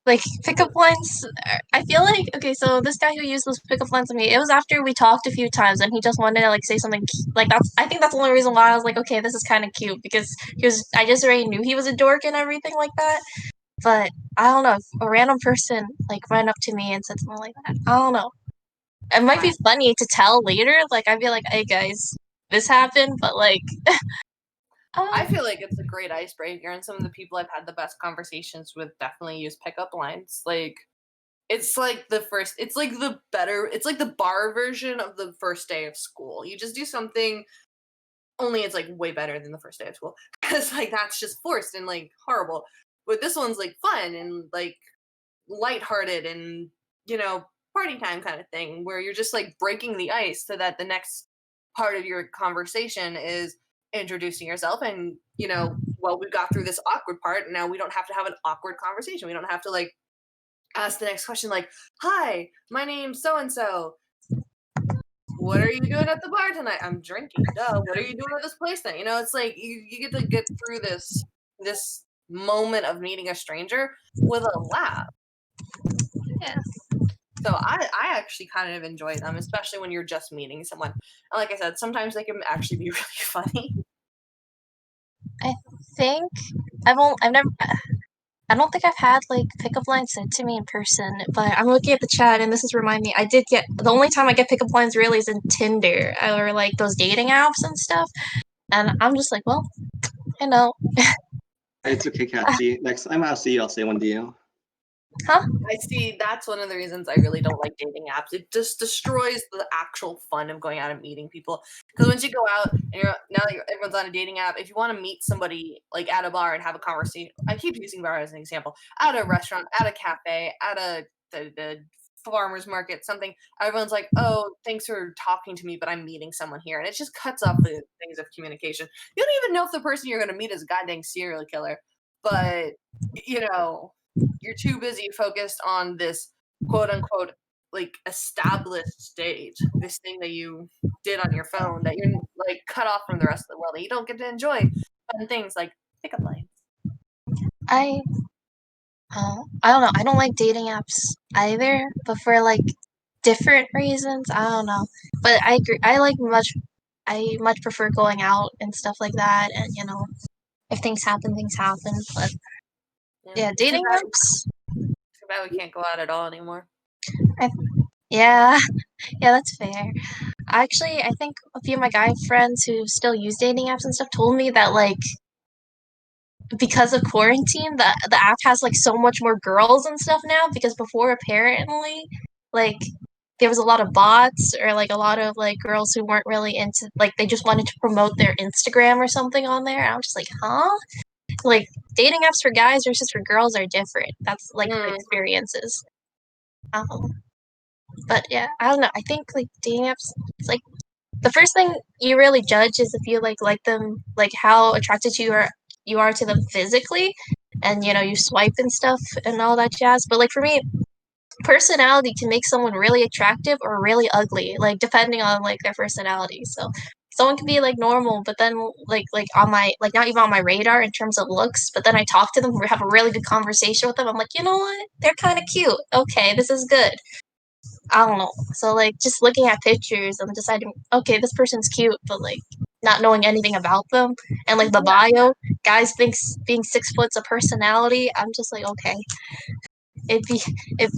like pickup lines. I feel like okay. So this guy who used those pickup lines on me, it was after we talked a few times, and he just wanted to like say something like that's. I think that's the only reason why I was like, okay, this is kind of cute because he was. I just already knew he was a dork and everything like that. But I don't know if a random person like ran up to me and said something like that. I don't know. It might be funny to tell later. Like I'd be like, hey guys, this happened, but like. I feel like it's a great icebreaker, and some of the people I've had the best conversations with definitely use pickup lines. Like, it's like it's like the bar version of the first day of school. You just do something, only it's like way better than the first day of school. Because, like, that's just forced and, like, horrible. But this one's, like, fun and, like, lighthearted and, party time kind of thing, where you're just, like, breaking the ice so that the next part of your conversation is introducing yourself and well, we got through this awkward part and now we don't have to have an awkward conversation. We don't have to like ask the next question like, hi, my name's so and so, what are you doing at the bar tonight? I'm drinking. Duh. What are you doing at this place then? It's like you get to get through this moment of meeting a stranger with a laugh. Yeah. So I actually kind of enjoy them, especially when you're just meeting someone. And like I said, sometimes they can actually be really funny. I think I've never. I don't think I've had like pickup lines sent to me in person, but I'm looking at the chat and this is remind me. I did get the only time I get pickup lines really is in Tinder or like those dating apps and stuff, and I'm just like, well, you know, It's okay, Cathy. Next time I'll see you, I'll say one to you. huh? I see. That's one of the reasons I really don't like dating apps. It just destroys the actual fun of going out and meeting people. Because once you go out and everyone's on a dating app, if you want to meet somebody like at a bar and have a conversation, I keep using bar as an example. At a restaurant, at a cafe, at the farmer's market, something. Everyone's like, "Oh, thanks for talking to me, but I'm meeting someone here," and it just cuts off the things of communication. You don't even know if the person you're going to meet is a goddamn serial killer, but you're too busy focused on this quote unquote like established state, this thing that you did on your phone that you're like cut off from the rest of the world, that you don't get to enjoy fun things like pickup lines. I I don't know. I don't like dating apps either, but for like different reasons. I don't know. But I agree. I much prefer going out and stuff like that, and if things happen, things happen. But yeah, It's dating apps. too bad we can't go out at all anymore. Yeah, yeah, that's fair. Actually, I think a few of my guy friends who still use dating apps and stuff told me that like because of quarantine, the app has like so much more girls and stuff now. Because before, apparently, like there was a lot of bots or like a lot of like girls who weren't really into like they just wanted to promote their Instagram or something on there. And I'm just like, huh? Like dating apps for guys versus for girls are different. That's like the experiences. But yeah, I don't know. I think like dating apps, it's like the first thing you really judge is if you like them, like how attracted you are to them physically, and you swipe and stuff and all that jazz. But like for me, personality can make someone really attractive or really ugly, like depending on like their personality. So someone can be like normal, but then like on my like not even on my radar in terms of looks. But then I talk to them, we have a really good conversation with them. I'm like, you know what? They're kind of cute. Okay, this is good. I don't know. So like just looking at pictures and deciding, okay, this person's cute, but like not knowing anything about them, and like the bio, guys thinks being 6 foot's a personality. I'm just like, okay, it'd be if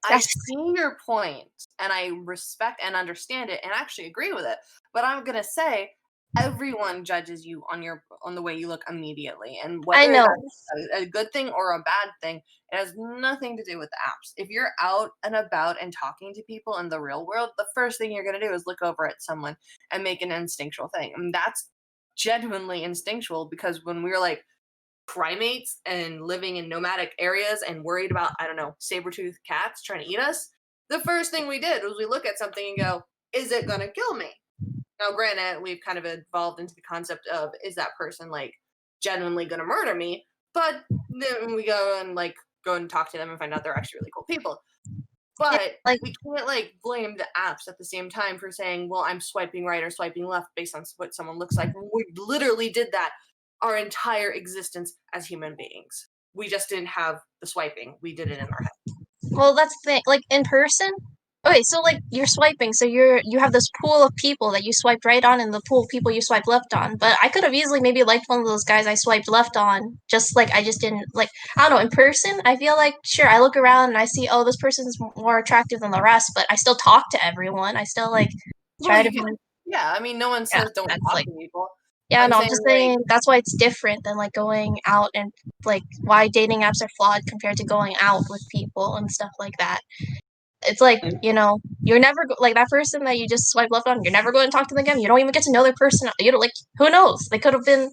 I see your point, and I respect and understand it, and actually agree with it. But I'm gonna say, everyone judges you on the way you look immediately, and I whether know. that's a good thing or a bad thing, it has nothing to do with the apps. If you're out and about and talking to people in the real world, the first thing you're gonna do is look over at someone and make an instinctual thing. And that's genuinely instinctual, because when we're like primates and living in nomadic areas and worried about, I don't know, saber-toothed cats trying to eat us, the first thing we did was we look at something and go, is it gonna kill me? Now, granted, we've kind of evolved into the concept of, is that person like genuinely gonna murder me? But then we go and talk to them and find out they're actually really cool people. But like we can't like blame the apps at the same time for saying, well, I'm swiping right or swiping left based on what someone looks like. We literally did that our entire existence as human beings. We just didn't have the swiping. We did it in our head. well, that's the thing. Like in person. Okay, so like you're swiping, so you have this pool of people that you swiped right on, and the pool of people you swiped left on. But I could have easily maybe liked one of those guys I swiped left on, just like I just didn't like. I don't know. In person, I feel like sure I look around and I see, oh, this person's more attractive than the rest, but I still talk to everyone. I still like try to be. Yeah, I mean, no one Yeah, says don't that's talk like to people. yeah, I'm no, I'm saying just like, saying that's why it's different than like going out and like why dating apps are flawed compared to going out with people and stuff like that. It's like, you know, you're never like that person that you just swipe left on, you're never going to talk to them again. You don't even get to know their person. You don't like who knows? They could have been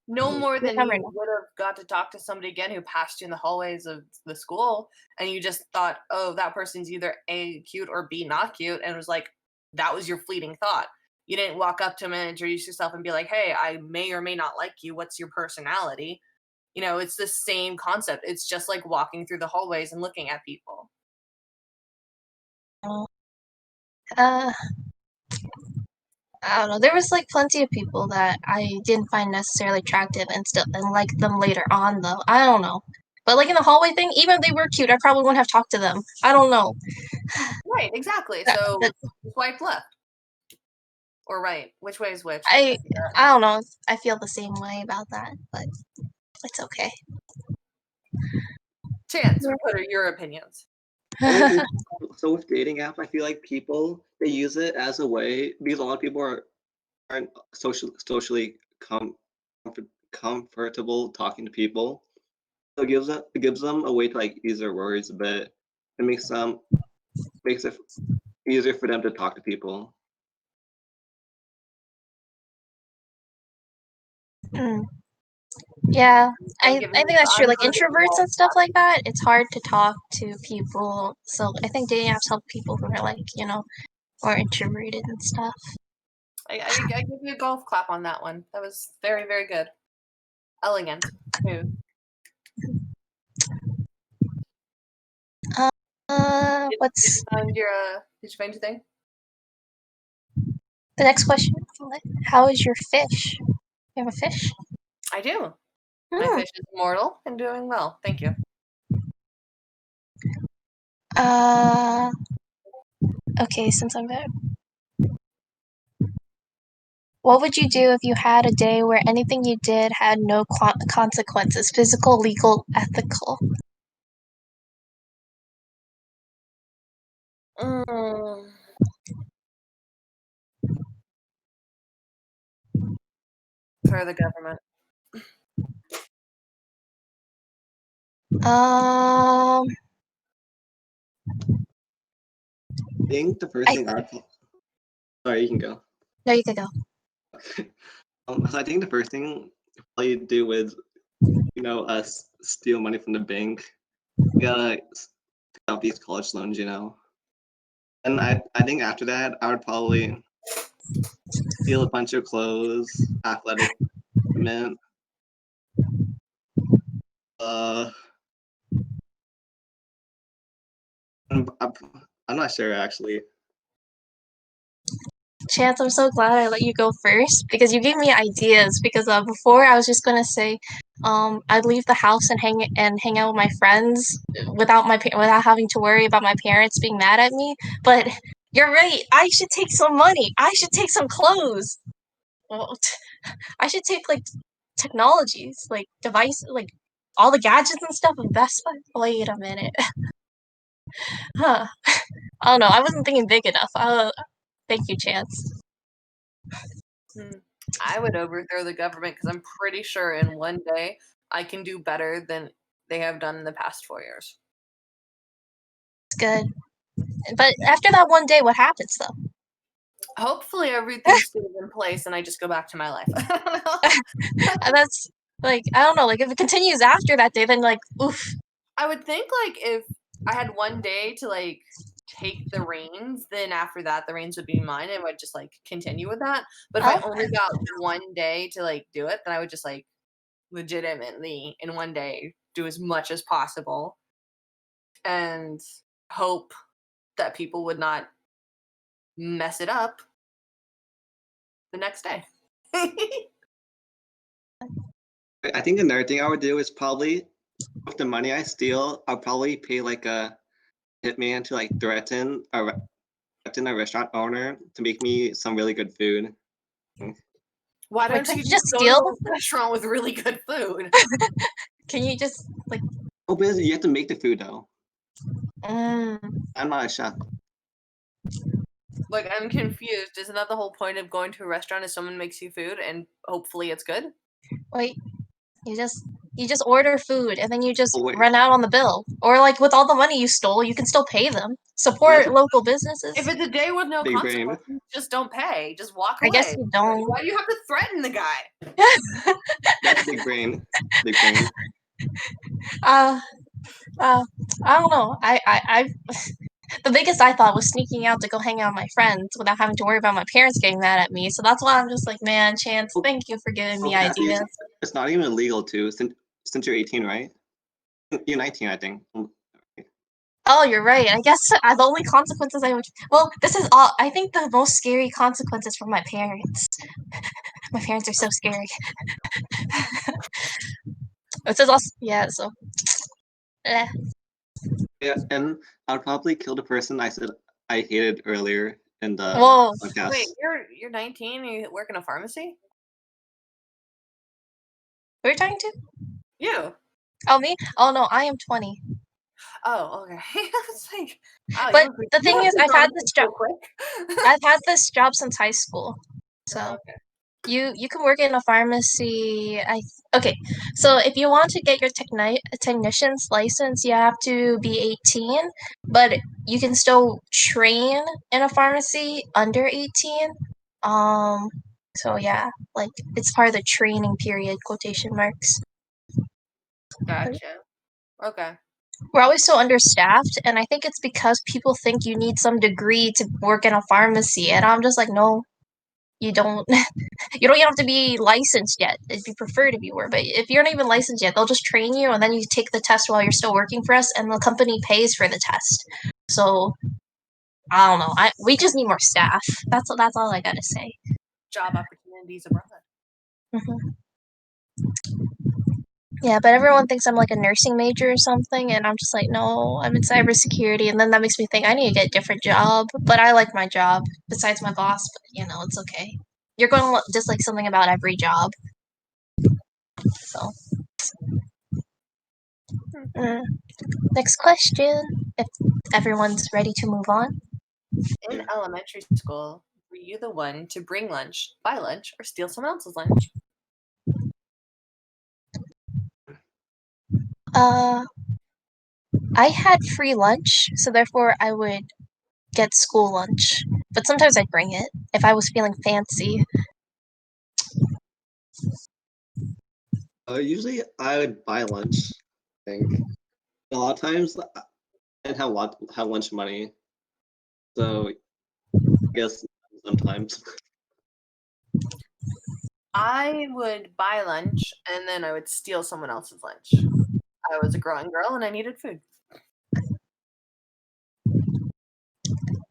no more than never you know. would have got to talk to somebody again who passed you in the hallways of the school, and you just thought, oh, that person's either A, cute, or B, not cute, and it was like, that was your fleeting thought. You didn't walk up to them and introduce yourself and be like, hey, I may or may not like you. What's your personality? You know, it's the same concept. It's just like walking through the hallways and looking at people. Uh I don't know. There was like plenty of people that I didn't find necessarily attractive and still and like them later on though. I don't know. But like in the hallway thing, even if they were cute, I probably wouldn't have talked to them. I don't know. Right, exactly. That, So that, swipe left or right. Which way is which? I I don't know. I feel the same way about that, but it's okay. Chance, what are your opinions? So with dating apps, I feel like people they use it as a way because a lot of people aren't socially comfortable talking to people. So it gives them a way to like ease their worries a bit. It makes it easier for them to talk to people. Mm. Yeah, I Giving think you that's true. Like unverbal introverts and stuff like that, it's hard to talk to people. So I think dating apps help people who are like, you know, more introverted and stuff. I give you a golf clap on that one. That was very, very good. Elegant. Smooth. What's Did you find your thing? the next question? How is your fish? You have a fish? I do. My fish is immortal and doing well. Thank you. Okay, since I'm there. What would you do if you had a day where anything you did had no consequences? Physical, legal, ethical. For the government. Um, I think the first thing sorry, you can go. no, you could go. So I think the first thing you do is, us steal money from the bank. You gotta take out these college loans, And I think after that, I would probably steal a bunch of clothes, athletic equipment. I'm not sure actually. Chance, I'm so glad I let you go first because you gave me ideas. Because before I was just gonna say, I'd leave the house and hang out with my friends without having to worry about my parents being mad at me. But you're right. I should take some money. I should take some clothes. well, I should take like technologies, like device, like all the gadgets and stuff of Best Buy. Wait a minute. Huh. I don't know. I wasn't thinking big enough. Thank you, Chance. I would overthrow the government because I'm pretty sure in one day I can do better than they have done in the past 4 years. It's good. But after that one day, what happens though? Hopefully everything stays in place and I just go back to my life. I don't know. And that's like, I don't know, like if it continues after that day, then like, oof. I would think like if I had one day to like take the reins, then after that the reins would be mine and I would just like continue with that. But if I only got one day to like do it, then I would just like legitimately in one day do as much as possible and hope that people would not mess it up the next day. I think another thing I would do is probably with the money I steal, I'll probably pay like a hitman to like threaten a restaurant owner to make me some really good food. Why Wait, don't can you you just just go steal to a restaurant with really good food? Can you just like Oh, but you have to make the food though. mm, I'm not a chef. Like, I'm confused. Isn't that the whole point of going to a restaurant is someone makes you food and hopefully it's good? wait, you just order food and then you just Oh, wait. run out on the bill. Or like with all the money you stole, you can still pay them. Support local businesses. If it's a day with no Big brain. consequences, just don't pay. Just walk I away. guess you don't. Why do you have to threaten the guy? That's big brain. Big brain. I don't know. The biggest I thought was sneaking out to go hang out with my friends without having to worry about my parents getting mad at me. So that's why I'm just like, man, Chance, thank you for giving me Cathy, ideas. it's not even illegal to since you're 18, right? You're 19, I think. Oh, you're right. I guess the only consequences I would. Well, this is all. I think the most scary consequences from my parents. My parents are so scary. This is also. Yeah, so. Eh. Yeah, and I'd probably kill the person I said I hated earlier in the Whoa. podcast. Wait, you're 19 and you work in a pharmacy? Who are you talking to? You. Oh, me? Oh, no, I am 20. Oh, okay. I was like, oh, But the thing is, I've had this job. so quick. I've had this job since high school. So. Okay. You can work in a pharmacy. Okay. So if you want to get your technician's license, you have to be 18, but you can still train in a pharmacy under 18. So yeah, like it's part of the training period, quotation marks. Gotcha. Okay. We're always so understaffed, and I think it's because people think you need some degree to work in a pharmacy, and I'm just like, no, you don't. You don't even have to be licensed yet. It'd be preferred if you were, but if you're not even licensed yet, they'll just train you, and then you take the test while you're still working for us, and the company pays for the test. So I don't know. We just need more staff. That's all I gotta say. Job opportunities abroad. Hmm. Yeah, but everyone thinks I'm like a nursing major or something, and I'm just like, no, I'm in cybersecurity, and then that makes me think I need to get a different job. But I like my job, besides my boss. But it's okay. You're going to dislike something about every job. So. Next question. If everyone's ready to move on. In elementary school, were you the one to bring lunch, buy lunch, or steal someone else's lunch? I had free lunch, so therefore I would get school lunch. But sometimes I'd bring it if I was feeling fancy. Usually I would buy lunch. I think a lot of times I didn't have lunch money, so I guess sometimes. I would buy lunch and then I would steal someone else's lunch. I was a growing girl and I needed food.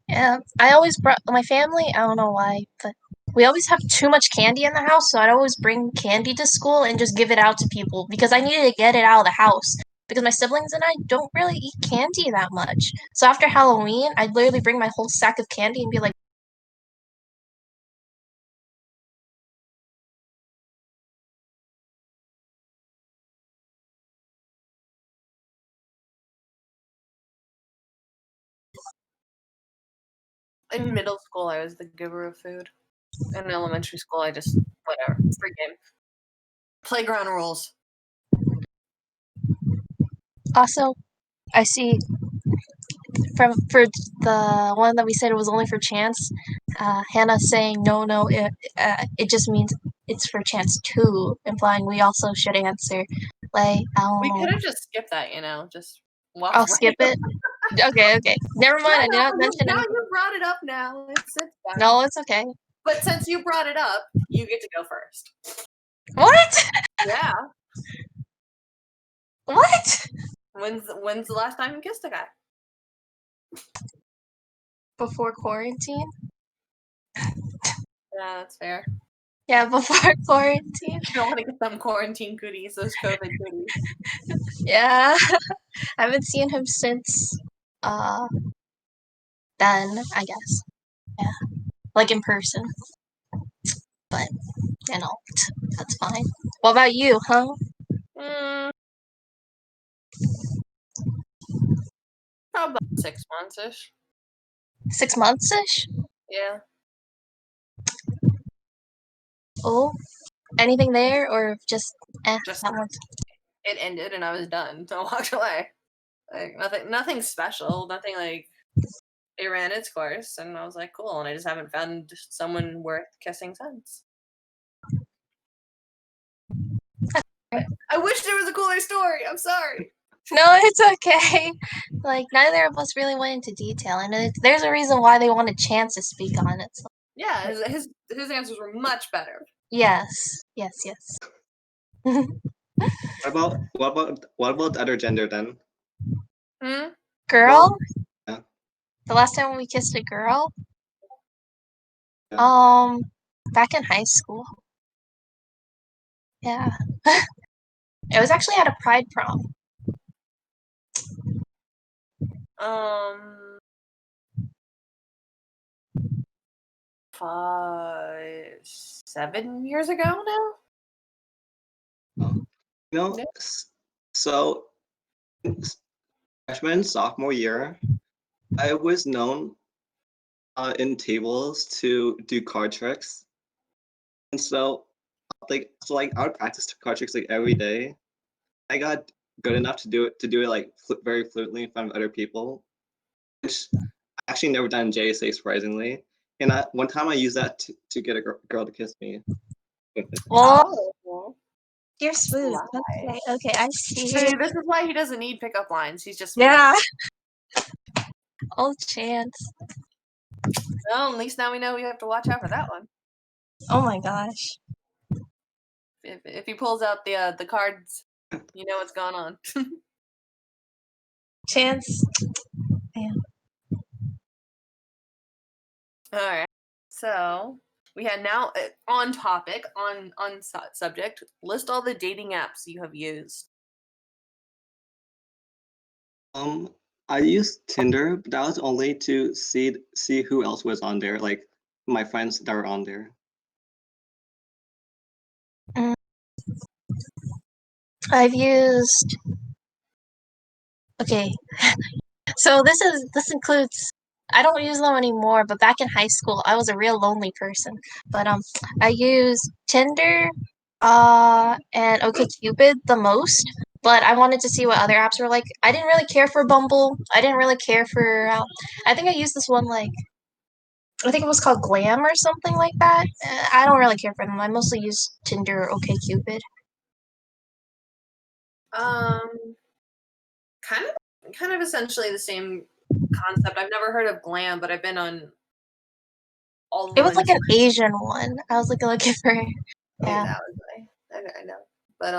Yeah, I always brought my family. I don't know why, but we always have too much candy in the house, so I'd always bring candy to school and just give it out to people because I needed to get it out of the house. Because my siblings and I don't really eat candy that much. So after Halloween, I'd literally bring my whole sack of candy and be like, In middle school, I was the giver of food. In elementary school, I just whatever, free game. Playground rules. Also, I see for the one that we said it was only for chance. Hannah's saying no. It just means it's for chance too, implying we also should answer. Like, We could have just skipped that, just walk I'll right skip it. Okay. Never mind. I did not mention now it. you brought it up now. It's fine. No, it's okay. But since you brought it up, you get to go first. What? Yeah. What? When's the last time you kissed a guy? Before quarantine? Yeah, that's fair. Yeah, before quarantine. You don't want to get them quarantine goodies, those COVID goodies. Yeah. I haven't seen him since then, I guess. Yeah. Like in person. But, that's fine. What about you, huh? Probably about 6 months-ish. 6 months-ish? Yeah. Oh. Anything there or just Just that one? it ended and I was done, so I walked away. Like nothing special, nothing like it ran its course, and I was like, cool. And I just haven't found someone worth kissing since. I wish there was a cooler story. I'm sorry. No, it's okay. Like, neither of us really went into detail, and there's a reason why they wanted Chance to speak on it. So. Yeah, his answers were much better. Yes. What about the other gender then? Girl? Yeah. The last time we kissed a girl? Yeah. Back in high school. Yeah. It was actually at a pride prom. 7 years ago now. Yeah. So freshman, sophomore year, I was known in tables to do card tricks, and so I would practice card tricks like every day. I got good enough to do it like very fluently in front of other people, which I actually never done in JSA, surprisingly. And one time I used that to get a girl to kiss me. Oh, you're smooth. Why? Okay, I see. See, this is why he doesn't need pickup lines. He's just Yeah. Oh, Chance. Well, at least now we know we have to watch out for that one. Oh my gosh. If he pulls out the cards, you know what's going on. Chance. Man. All right. So we had now on topic on subject. List all the dating apps you have used. I used Tinder, but that was only to see who else was on there, like my friends that were on there. I've used. Okay, so this includes. I don't use them anymore, but back in high school, I was a real lonely person. But I used Tinder, and OkCupid the most. But I wanted to see what other apps were like. I didn't really care for Bumble. I didn't really care for. I think I used this one like. I think it was called Glam or something like that. I don't really care for them. I mostly use Tinder or OkCupid. Kind of essentially the same concept. I've never heard of Glam, but I've been on all of them. It was like an Asian one. I was looking for. Yeah, that was I know. But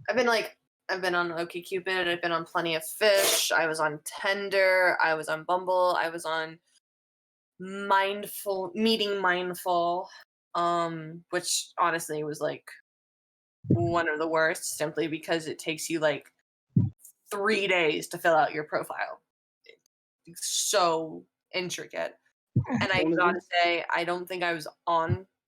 I've been on OkCupid. I've been on Plenty of Fish. I was on Tinder. I was on Bumble. I was on Meeting Mindful, which honestly was like one of the worst, simply because it takes you like 3 days to fill out your profile. It's so intricate. And I gotta say, I don't think I was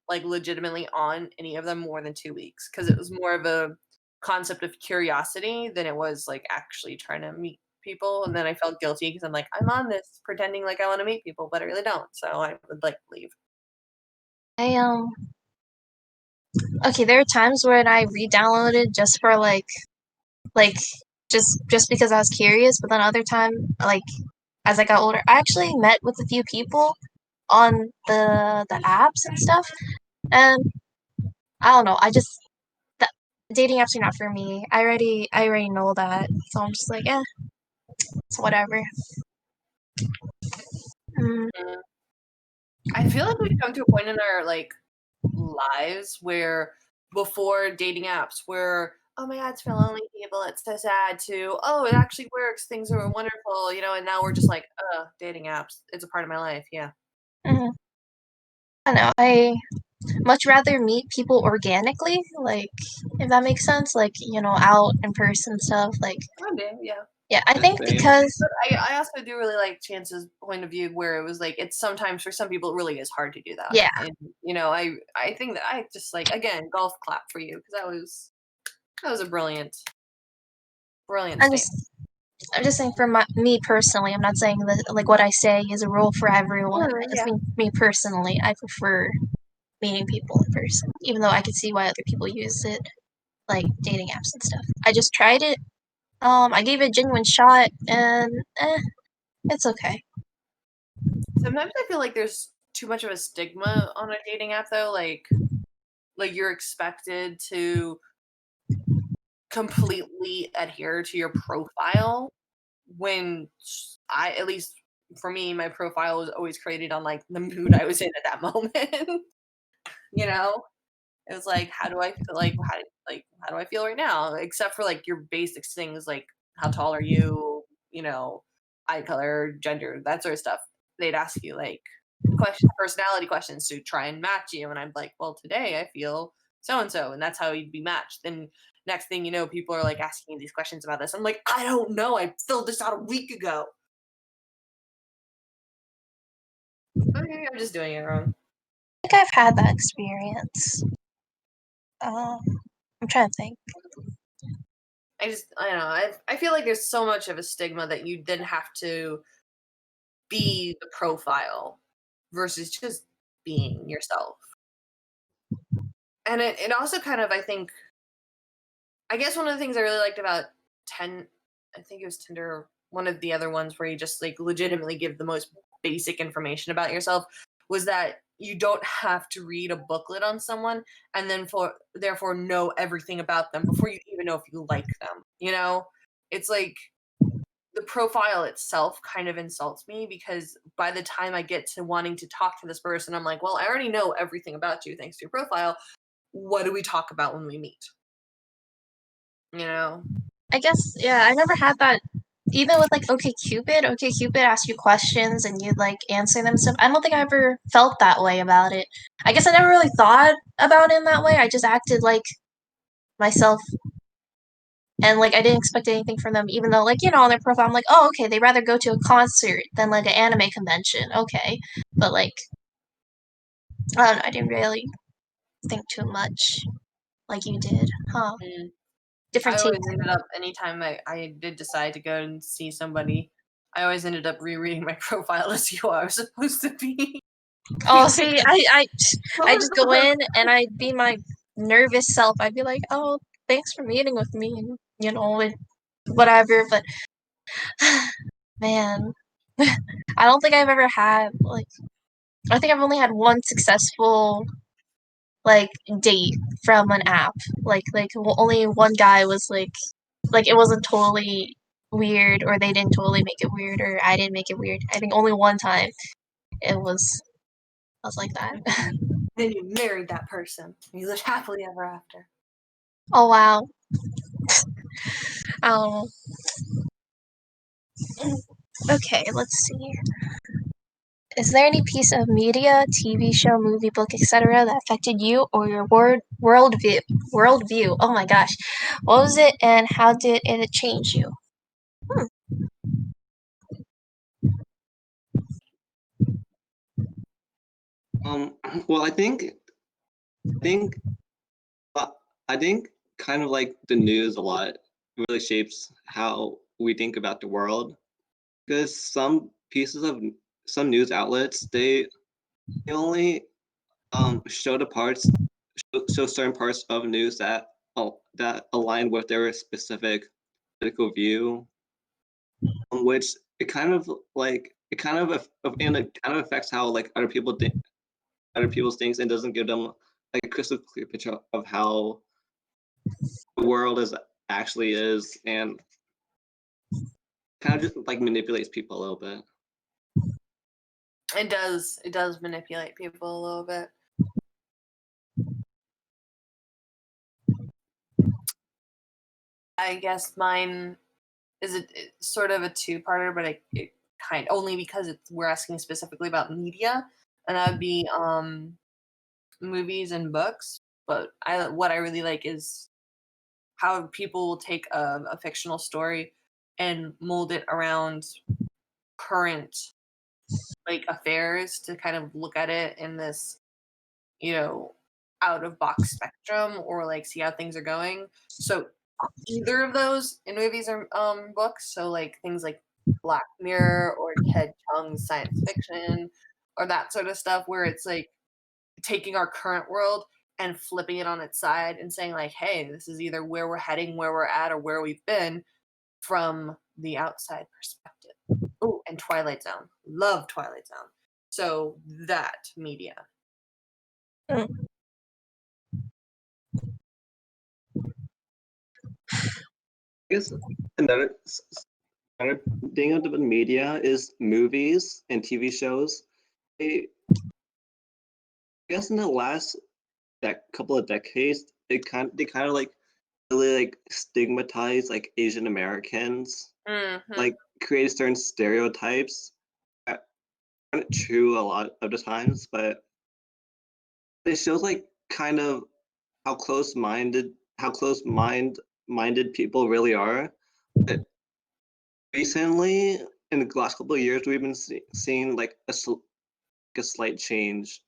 legitimately on any of them more than 2 weeks, because it was more of a concept of curiosity than it was like actually trying to meet people, and then I felt guilty because I'm like, I'm on this pretending like I want to meet people, but I really don't. So I would like leave. I okay, there are times when I re-downloaded just for like just because I was curious, but then other time like as I got older, I actually met with a few people on the apps and stuff, and I don't know, the dating apps are not for me. I already know that, so I'm just like, it's whatever. Mm. I feel like we've come to a point in our like lives where before dating apps where oh my god, it's for lonely people, it's so sad, to oh it actually works, things are wonderful, and now we're just like dating apps, it's a part of my life. Yeah. Mhm. I don't know. I much rather meet people organically, like if that makes sense, like out in person stuff. Like I do, yeah. yeah, I think Same. because But I also do really like Chance's point of view where it was like it's sometimes for some people it really is hard to do that. yeah, And I think that I just like again golf clap for you because that was a brilliant I'm statement. just I'm just saying for me personally. I'm not saying that like what I say is a rule for everyone. I just Yeah. mean me personally. I prefer meeting people in person, even though I could see why other people use it, like dating apps and stuff. I just tried it. I gave it a genuine shot, and it's okay. Sometimes I feel like there's too much of a stigma on a dating app though, like you're expected to completely adhere to your profile when I at least for me my profile was always created on like the mood I was in at that moment. you know it was like how do I feel how do I feel right now, except for like your basic things like how tall are you, eye color, gender, that sort of stuff. They'd ask you like personality questions to try and match you, and I'm like, well, today I feel so and so, and that's how you'd be matched. Then next thing you know, people are like asking you these questions about this. I'm like, I don't know, I filled this out a week ago. But maybe I'm just doing it wrong. I think I've had that experience. I'm trying to think. I don't know. I feel like there's so much of a stigma that you then have to be the profile versus just being yourself. And it also kind of, I guess one of the things I really liked about I think it was Tinder, one of the other ones where you just like legitimately give the most basic information about yourself, was that you don't have to read a booklet on someone and then therefore know everything about them before you even know if you like them. It's like the profile itself kind of insults me because by the time I get to wanting to talk to this person, I'm like, well, I already know everything about you thanks to your profile. What do we talk about when we meet? I guess yeah. I never had that. Even with like OkCupid asks you questions and you'd like answer them and stuff. I don't think I ever felt that way about it. I guess I never really thought about it in that way. I just acted like myself, and like I didn't expect anything from them. Even though like on their profile, I'm like, oh okay, they rather go to a concert than like an anime convention. Okay, but like I don't know. I didn't really think too much like you did, huh? Mm. Different I always taste. ended up, anytime I did decide to go and see somebody, I always ended up rereading my profile to see who I was supposed to be. Oh, see, I just go in and I'd be my nervous self. I'd be like, "Oh, thanks for meeting with me," and and whatever. But man, I don't think I've ever had like. I think I've only had one successful like date from an app. Only one guy was like it wasn't totally weird, or they didn't totally make it weird, or I didn't make it weird. I think only one time it was. I was like that. Then you married that person. You lived happily ever after. Oh wow. Um. Okay, let's see. Is there any piece of media, TV show, movie, book, etc., that affected you or your worldview? Worldview. Oh my gosh, what was it, and how did it change you? Well, think, I think kind of like the news a lot really shapes how we think about the world. Because some news outlets they only show show certain parts of news that align with their specific political view, which it kind of affects how like other people's things and doesn't give them like a crystal clear picture of how the world actually is, and kind of just like manipulates people a little bit. It does manipulate people a little bit. I guess mine is it's sort of a two-parter, but it kind only because we're asking specifically about media, and that would be movies and books. But what I really like is how people will take a fictional story and mold it around current like affairs to kind of look at it in this, you know, out of box spectrum, or like see how things are going. So either of those in movies or books, so like things like Black Mirror or Ted Chung's science fiction or that sort of stuff, where it's like taking our current world and flipping it on its side and saying like, hey, this is either where we're heading, where we're at, or where we've been from the outside perspective. Oh, and Twilight Zone. Love Twilight Zone. So that media. Mm. I guess another thing of the media is movies and TV shows. I guess in the last couple of decades, they kind of like really like stigmatize like Asian Americans, like create certain stereotypes that aren't true a lot of the times, but it shows like kind of how close-minded people really are. But recently, in the last couple of years, we've been seeing like a slight change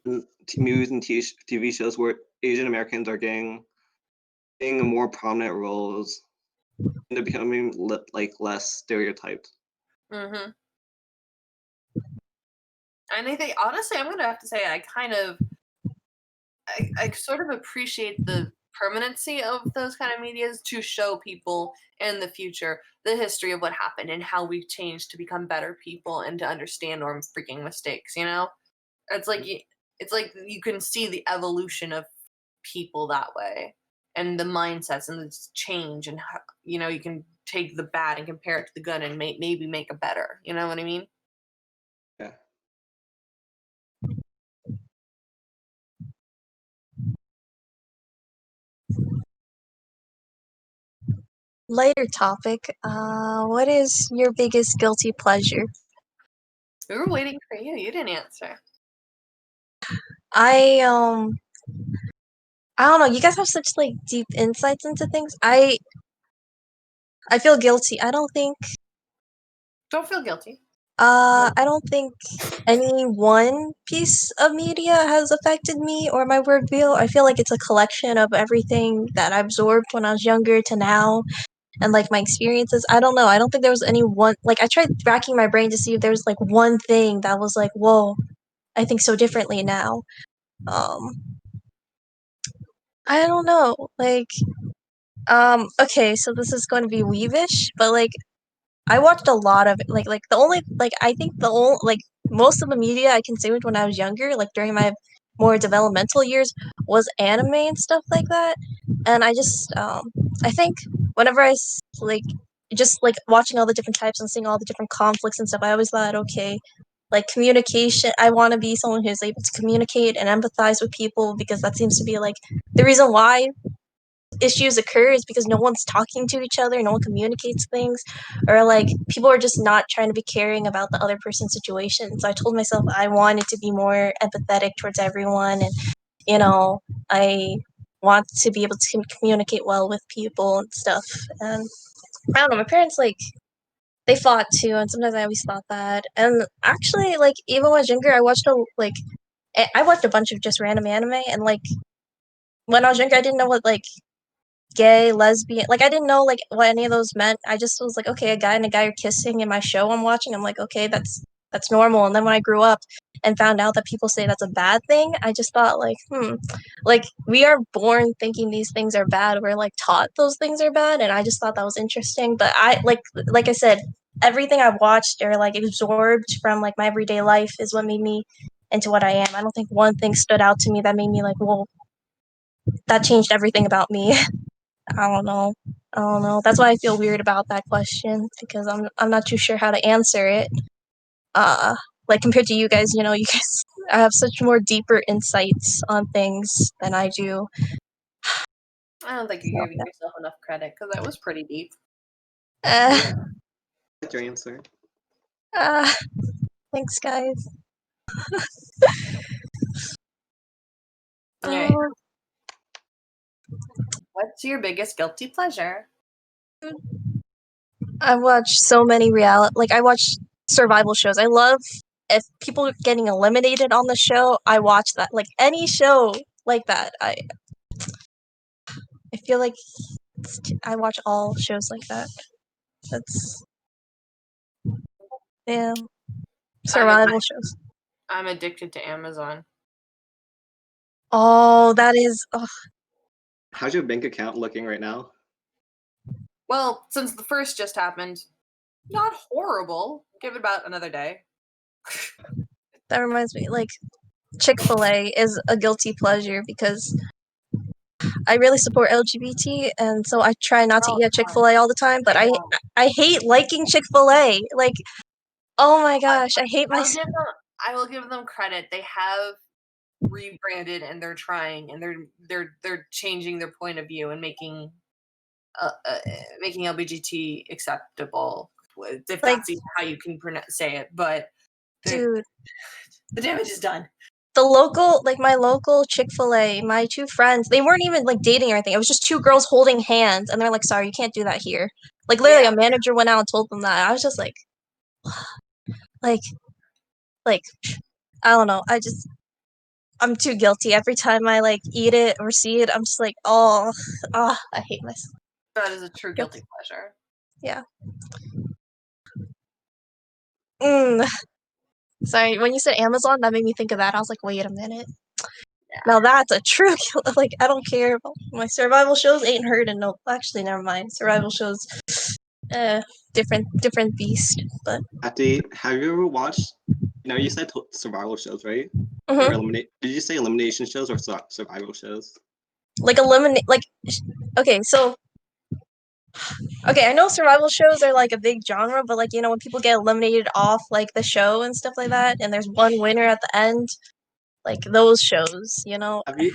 in movies and TV shows where Asian Americans are getting more prominent roles, and they're becoming like less stereotyped. Mm-hmm. And I think honestly, I'm gonna have to say I sort of appreciate the permanency of those kind of medias to show people in the future the history of what happened and how we've changed to become better people and to understand our freaking mistakes. You know, it's like you can see the evolution of people that way, and the mindsets and the change, and how, you know, you can take the bad and compare it to the good and maybe make a better. You know what I mean? Yeah. Lighter topic. What is your biggest guilty pleasure? We were waiting for you. You didn't answer. I don't know. You guys have such like deep insights into things. I feel guilty. Don't feel guilty. I don't think any one piece of media has affected me or my worldview. I feel like it's a collection of everything that I absorbed when I was younger to now, and like my experiences. I don't know. I don't think there was any one. Like I tried racking my brain to see if there was like one thing that was like, whoa, I think so differently now. I don't know. Like, okay, so this is going to be weavish, but like I watched a lot of it. Like the only like I think the only like most of the media I consumed when I was younger, like during my more developmental years, was anime and stuff like that. And I think whenever like just like watching all the different types and seeing all the different conflicts and stuff, I always thought, okay, like communication. I want to be someone who's able to communicate and empathize with people, because that seems to be like the reason why issues occur is because no one's talking to each other, no one communicates things, or like people are just not trying to be caring about the other person's situation. So I told myself I wanted to be more empathetic towards everyone, and you know, I want to be able to communicate well with people and stuff. And I don't know, my parents like they fought too, and sometimes I always thought that. And actually, like even when I was younger, I watched a bunch of just random anime, and like when I was younger, I didn't know what like gay, lesbian. Like I didn't know like what any of those meant. I just was like, okay, a guy and a guy are kissing in my show I'm watching. I'm like, okay, that's normal. And then when I grew up and found out that people say that's a bad thing, I just thought like, like we are born thinking these things are bad. We're like taught those things are bad, and I just thought that was interesting. But I like I said, everything I've watched or like absorbed from like my everyday life is what made me into what I am. I don't think one thing stood out to me that made me like, well, that changed everything about me. I don't know. I don't know. That's why I feel weird about that question because I'm not too sure how to answer it. Like compared to you guys, you know, you guys I have such more deeper insights on things than I do. I don't think you're giving yourself enough credit because that was pretty deep. Yeah. That's your answer. Thanks, guys. Okay. What's your biggest guilty pleasure? I watch so many I watch survival shows. I love if people are getting eliminated on the show, I watch that. Like any show like that. I feel like I watch all shows like that. That's yeah, survival shows. I'm addicted to Amazon. Oh, that is. Oh. How's your bank account looking right now? Well, since the first just happened, not horrible. Give it about another day. That reminds me, like Chick-fil-A is a guilty pleasure because I really support LGBT, and so I try not to eat at Chick-fil-A all the time. But I hate liking Chick-fil-A. Like, oh my gosh, I hate myself. I will give them credit. They have rebranded and they're trying and they're changing their point of view and making LGBT acceptable. If that's even how you can say it, but dude, the damage is done. My local Chick-fil-A, my two friends, they weren't even like dating or anything. It was just two girls holding hands, and they're like, "Sorry, you can't do that here." Like literally, a manager went out and told them that. I was just like, like, I don't know. I'm too guilty every time I like eat it or see it. I'm just like, I hate myself. That is a true guilty pleasure. Yeah. Sorry, when you said Amazon, that made me think of that. I was like, wait a minute. Yeah. Now that's a true like I don't care about my survival shows ain't heard and no actually never mind. Survival shows different beast, but Cathy, have you ever watched you said survival shows, right? Or did you say elimination shows or survival shows? Like okay, so okay, I know survival shows are like a big genre, but like when people get eliminated off like the show and stuff like that, and there's one winner at the end, like those shows, Have you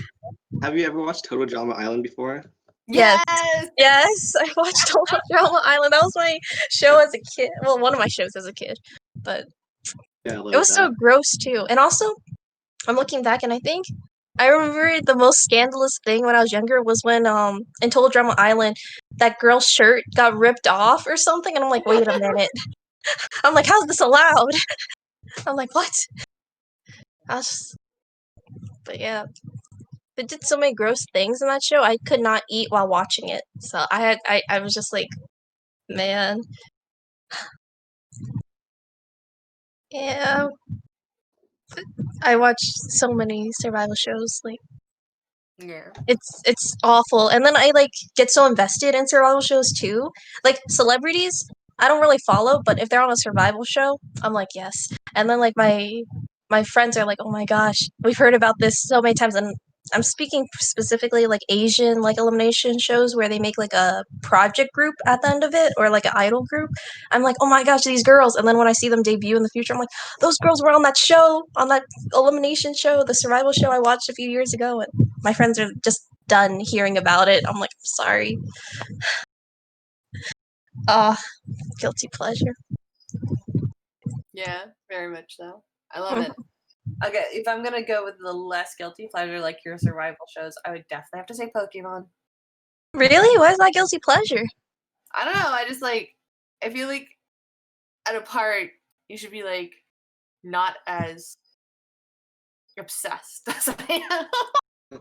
ever watched Total Drama Island before? Yes, I watched Total Drama Island. That was my show as a kid. Well, one of my shows as a kid, but yeah, it was so gross too. And also, I'm looking back, and I remember the most scandalous thing when I was younger was when in Total Drama Island that girl's shirt got ripped off or something, and I'm like, wait a minute. I'm like, how's this allowed? I'm like, what? But yeah, they did so many gross things in that show. I could not eat while watching it, so I was just like, man, yeah. I watched so many survival shows, like. Yeah. It's awful. And then I like get so invested in survival shows too. Like celebrities, I don't really follow, but if they're on a survival show, I'm like, yes. And then like my friends are like, "Oh my gosh, we've heard about this so many times." And I'm speaking specifically like Asian like elimination shows where they make like a project group at the end of it or like an idol group. I'm like, "Oh my gosh, these girls." And then when I see them debut in the future, I'm like, "Those girls were on that show, on that elimination show, the survival show I watched a few years ago." And my friends are just done hearing about it. I'm like, sorry. Guilty pleasure. Yeah, very much so. I love it. Okay, if I'm gonna go with the less guilty pleasure, like your survival shows, I would definitely have to say Pokemon. Really? Why is that guilty pleasure? I don't know. I just like. I feel like at a part you should be like not as obsessed as I am.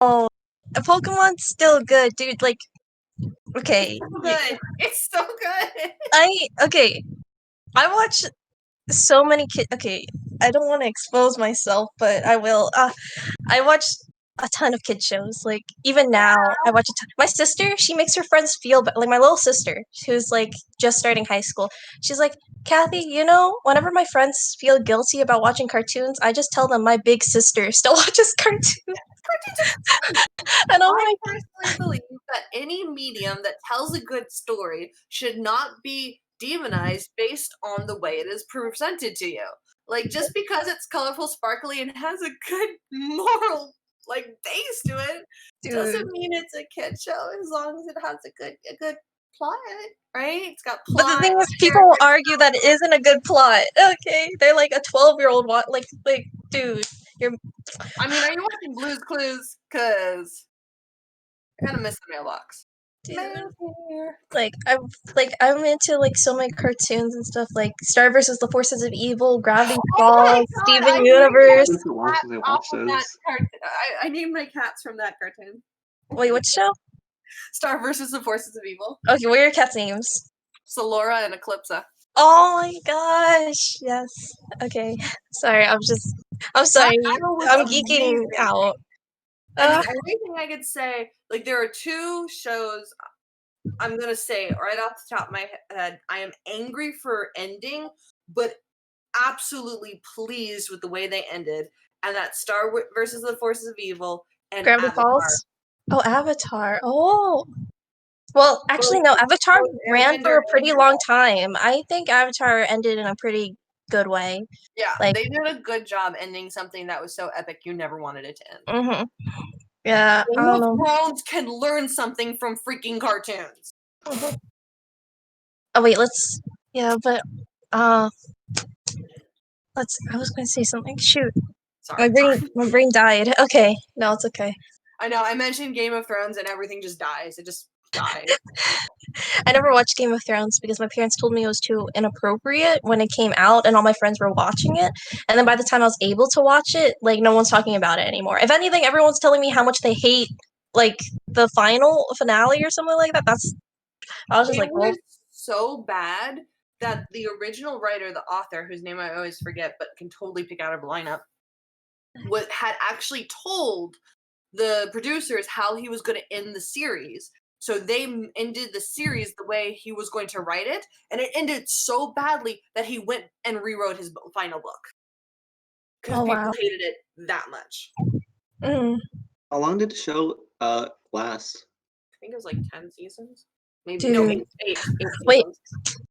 Oh, Pokemon's still good, dude. Like, okay, Good. It's so good. I watch so many kids. Okay, I don't want to expose myself, but I will. I watch a ton of kid shows. Like even now, I watch a ton. My sister, she makes her friends feel like my little sister, who's like just starting high school. She's like, Cathy, you know, whenever my friends feel guilty about watching cartoons, I just tell them my big sister still watches cartoons, Cartoons are fun. and I'm I like, personally believe that any medium that tells a good story should not be demonized based on the way it is presented to you. Like just because it's colorful, sparkly, and has a good moral like base to it, dude. doesn't mean it's a kid show as long as it has a good plot, right? It's got But plot. the thing is, people will argue that it isn't a good plot. Okay, they're like a 12-year-old. Like, dude, you're I mean, are you watching Blue's Clues? Cause I kind of miss the mailbox. dude. Mailbox. I'm into like so many cartoons and stuff like Star versus the Forces of Evil, Gravity Oh my Falls, god! Steven I Universe. It's been so long since I off watched of that those. cartoon. I named my cats from that cartoon. Wait, what show? Star versus the Forces of Evil. Okay, what are your cats' names? Solora and Eclipsa. Oh my gosh, yes. Okay, sorry, I'm sorry, That show was I'm geeking amazing. out. And the only thing I could say, like, there are two shows I'm gonna say right off the top of my head. I am angry for ending, but absolutely pleased with the way they ended. And that's versus the Forces of Evil and Gravity Avatar. Falls? Oh, Avatar. Oh. Well, actually, no, Avatar both ran for Airbender a pretty and long time. I think Avatar ended in a pretty good way. Yeah, Like, they did a good job ending something that was so epic you never wanted it to end. mm-hmm. Yeah, I Game don't of know. Thrones can learn something from freaking cartoons. Mhm. Oh wait, but I was gonna say something. Shoot, Sorry. my brain died. Okay, no, it's okay. I know, I mentioned Game of Thrones and everything just dies. It just dies. I never watched Game of Thrones because my parents told me it was too inappropriate when it came out, and all my friends were watching it. And then by the time I was able to watch it, like no one's talking about it anymore. If anything, everyone's telling me how much they hate like the finale or something like that. I was just It like, well, was so bad that the original writer, the author, whose name I always forget but can totally pick out of a lineup, had actually told the producers how he was going to end the series. So they ended the series the way he was going to write it, and it ended so badly that he went and rewrote his final book because oh people wow. hated it that much. Mm. How long did the show last? I think it was like 10 seasons. Maybe Dude. no, eight Wait. seasons.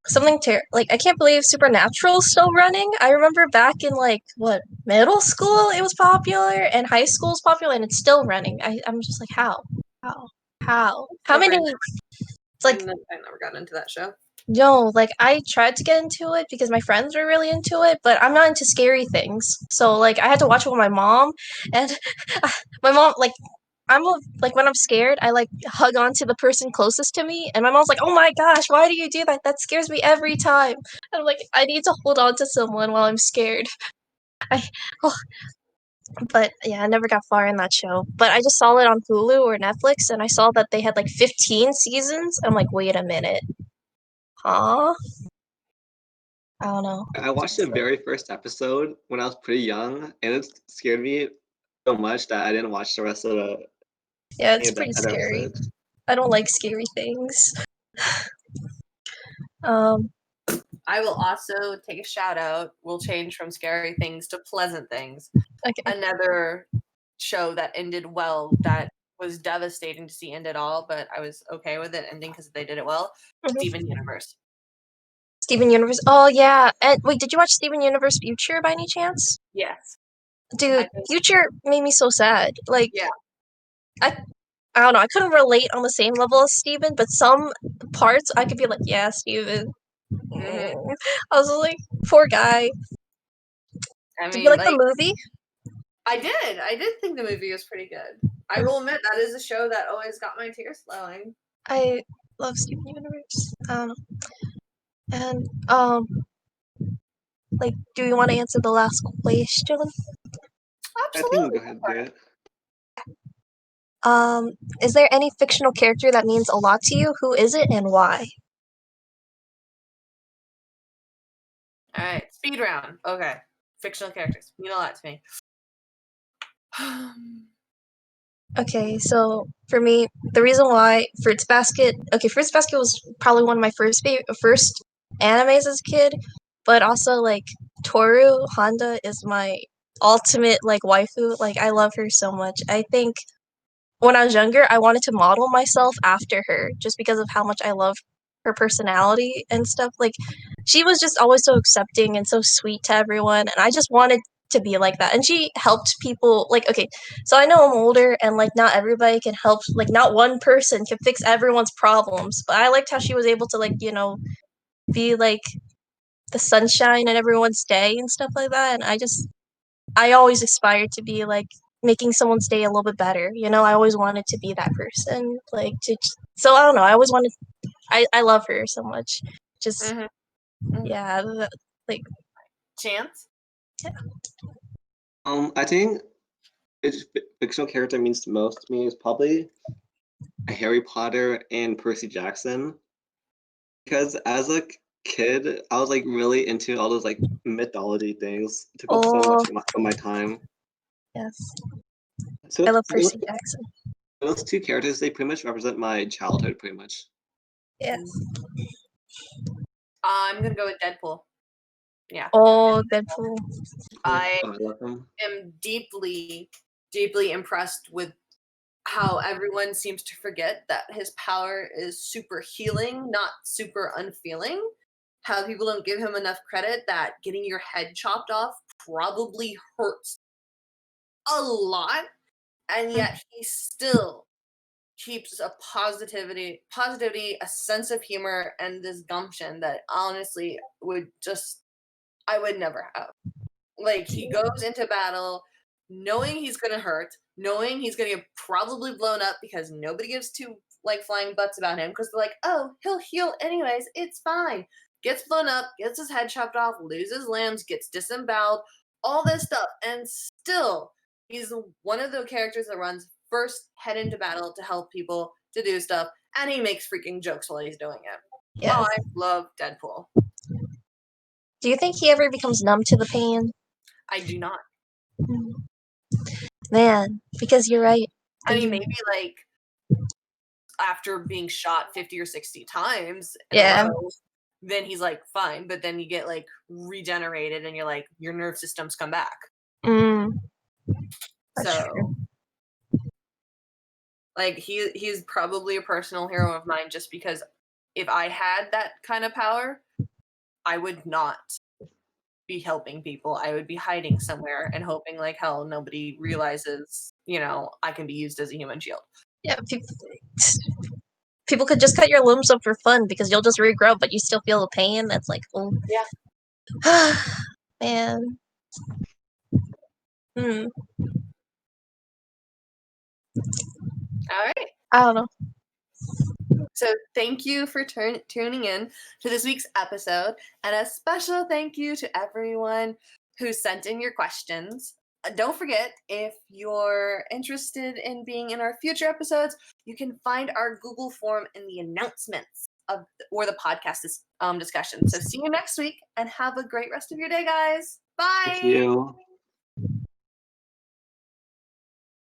Something like I can't believe Supernatural's still running. I remember back in like middle school it was popular and high school is popular and it's still running. I'm just like how many? It's like I never got into that show. no, like I tried to get into it because my friends were really into it, but I'm not into scary things. So like I had to watch it with my mom, and my mom like when I'm scared, I like hug on to the person closest to me, and my mom's like, "Oh my gosh, why do you do that? That scares me every time." And I'm like, I need to hold on to someone while I'm scared. I, oh, but yeah, I never got far in that show. But I just saw it on Hulu or Netflix, and I saw that they had like 15 seasons. I'm like, wait a minute, huh? I don't know. I watched the very first episode when I was pretty young, and it scared me so much that I didn't watch the rest of Yeah, it's the pretty other scary. episodes. I don't like scary things. I will also take a shout out. We'll change from scary things to pleasant things. Okay. Another show that ended well, that was devastating to see end at all, but I was okay with it ending because they did it well. Mhm. Steven Universe. Steven Universe. Oh yeah. And wait, did you watch Steven Universe Future by any chance? Yes. Dude, Future made me so sad. Like, Yeah. I don't know. I couldn't relate on the same level as Steven, but some parts I could be like, yeah, Steven. Mm-hmm. I was like, poor guy. I Did mean, you like the movie? I did. I did think the movie was pretty good. I will admit that is a show that always got my tears flowing. I love Steven Universe. And like, do you want to answer the last question? I think Absolutely. go ahead, do it. Is there any fictional character that means a lot to you? Who is it and why? All right, speed round. Okay, fictional characters mean a lot to me. Okay, so for me, the reason why Fruits Basket. Okay, Fruits Basket was probably one of my first animes as a kid, but also like Toru Honda is my ultimate like waifu. Like I love her so much. I think when I was younger, I wanted to model myself after her just because of how much I love her personality and stuff. Like, she was just always so accepting and so sweet to everyone, and I just wanted to be like that. And she helped people. Like, okay, so I know I'm older, and like, not everybody can help. Like, not one person can fix everyone's problems. But I liked how she was able to, like, be like the sunshine in everyone's day and stuff like that. And I always aspired to be like making someone's day a little bit better. I always wanted to be that person. Like so I don't know. I always wanted. I love her so much. Just yeah, like Chance. Yeah. I think it's fictional character means the most to me is probably Harry Potter and Percy Jackson, because as a kid I was like really into all those like mythology things. It took up so much of my time. Yes, So I love Percy Jackson. those two characters, they pretty much represent my childhood, pretty much. Yes. I'm gonna go with Deadpool. Yeah. Oh, Deadpool. I love him. am deeply, deeply impressed with how everyone seems to forget that his power is super healing, not super unfeeling. How people don't give him enough credit that getting your head chopped off probably hurts a lot, and yet he still keeps a positivity, a sense of humor, and this gumption that honestly I would never have. Like, he goes into battle knowing he's gonna hurt, knowing he's gonna get probably blown up because nobody gives two like flying butts about him because they're like, oh, he'll heal anyways, it's fine. Gets blown up, gets his head chopped off, loses limbs, gets disemboweled, all this stuff, and still he's one of the characters that runs first head into battle to help people to do stuff, and he makes freaking jokes while he's doing it. Yes. Oh, I love Deadpool. Do you think he ever becomes numb to the pain? I do not. Man, because you're right. I mean, maybe like after being shot 50 or 60 times in Yeah. a row, then he's like fine, but then you get like regenerated and you're like your nerve systems come back. That's So true. like he's probably a personal hero of mine just because if I had that kind of power, I would not be helping people. I would be hiding somewhere and hoping like hell nobody realizes, I can be used as a human shield. Yeah, people could just cut your limbs up for fun because you'll just regrow, but you still feel the pain. That's like, oh. Yeah. Man. All right. I don't know. So thank you for tuning in to this week's episode, and a special thank you to everyone who sent in your questions. Don't forget, if you're interested in being in our future episodes, you can find our Google form in the announcements or the podcast discussion. So see you next week, and have a great rest of your day, guys. Bye. Thank you.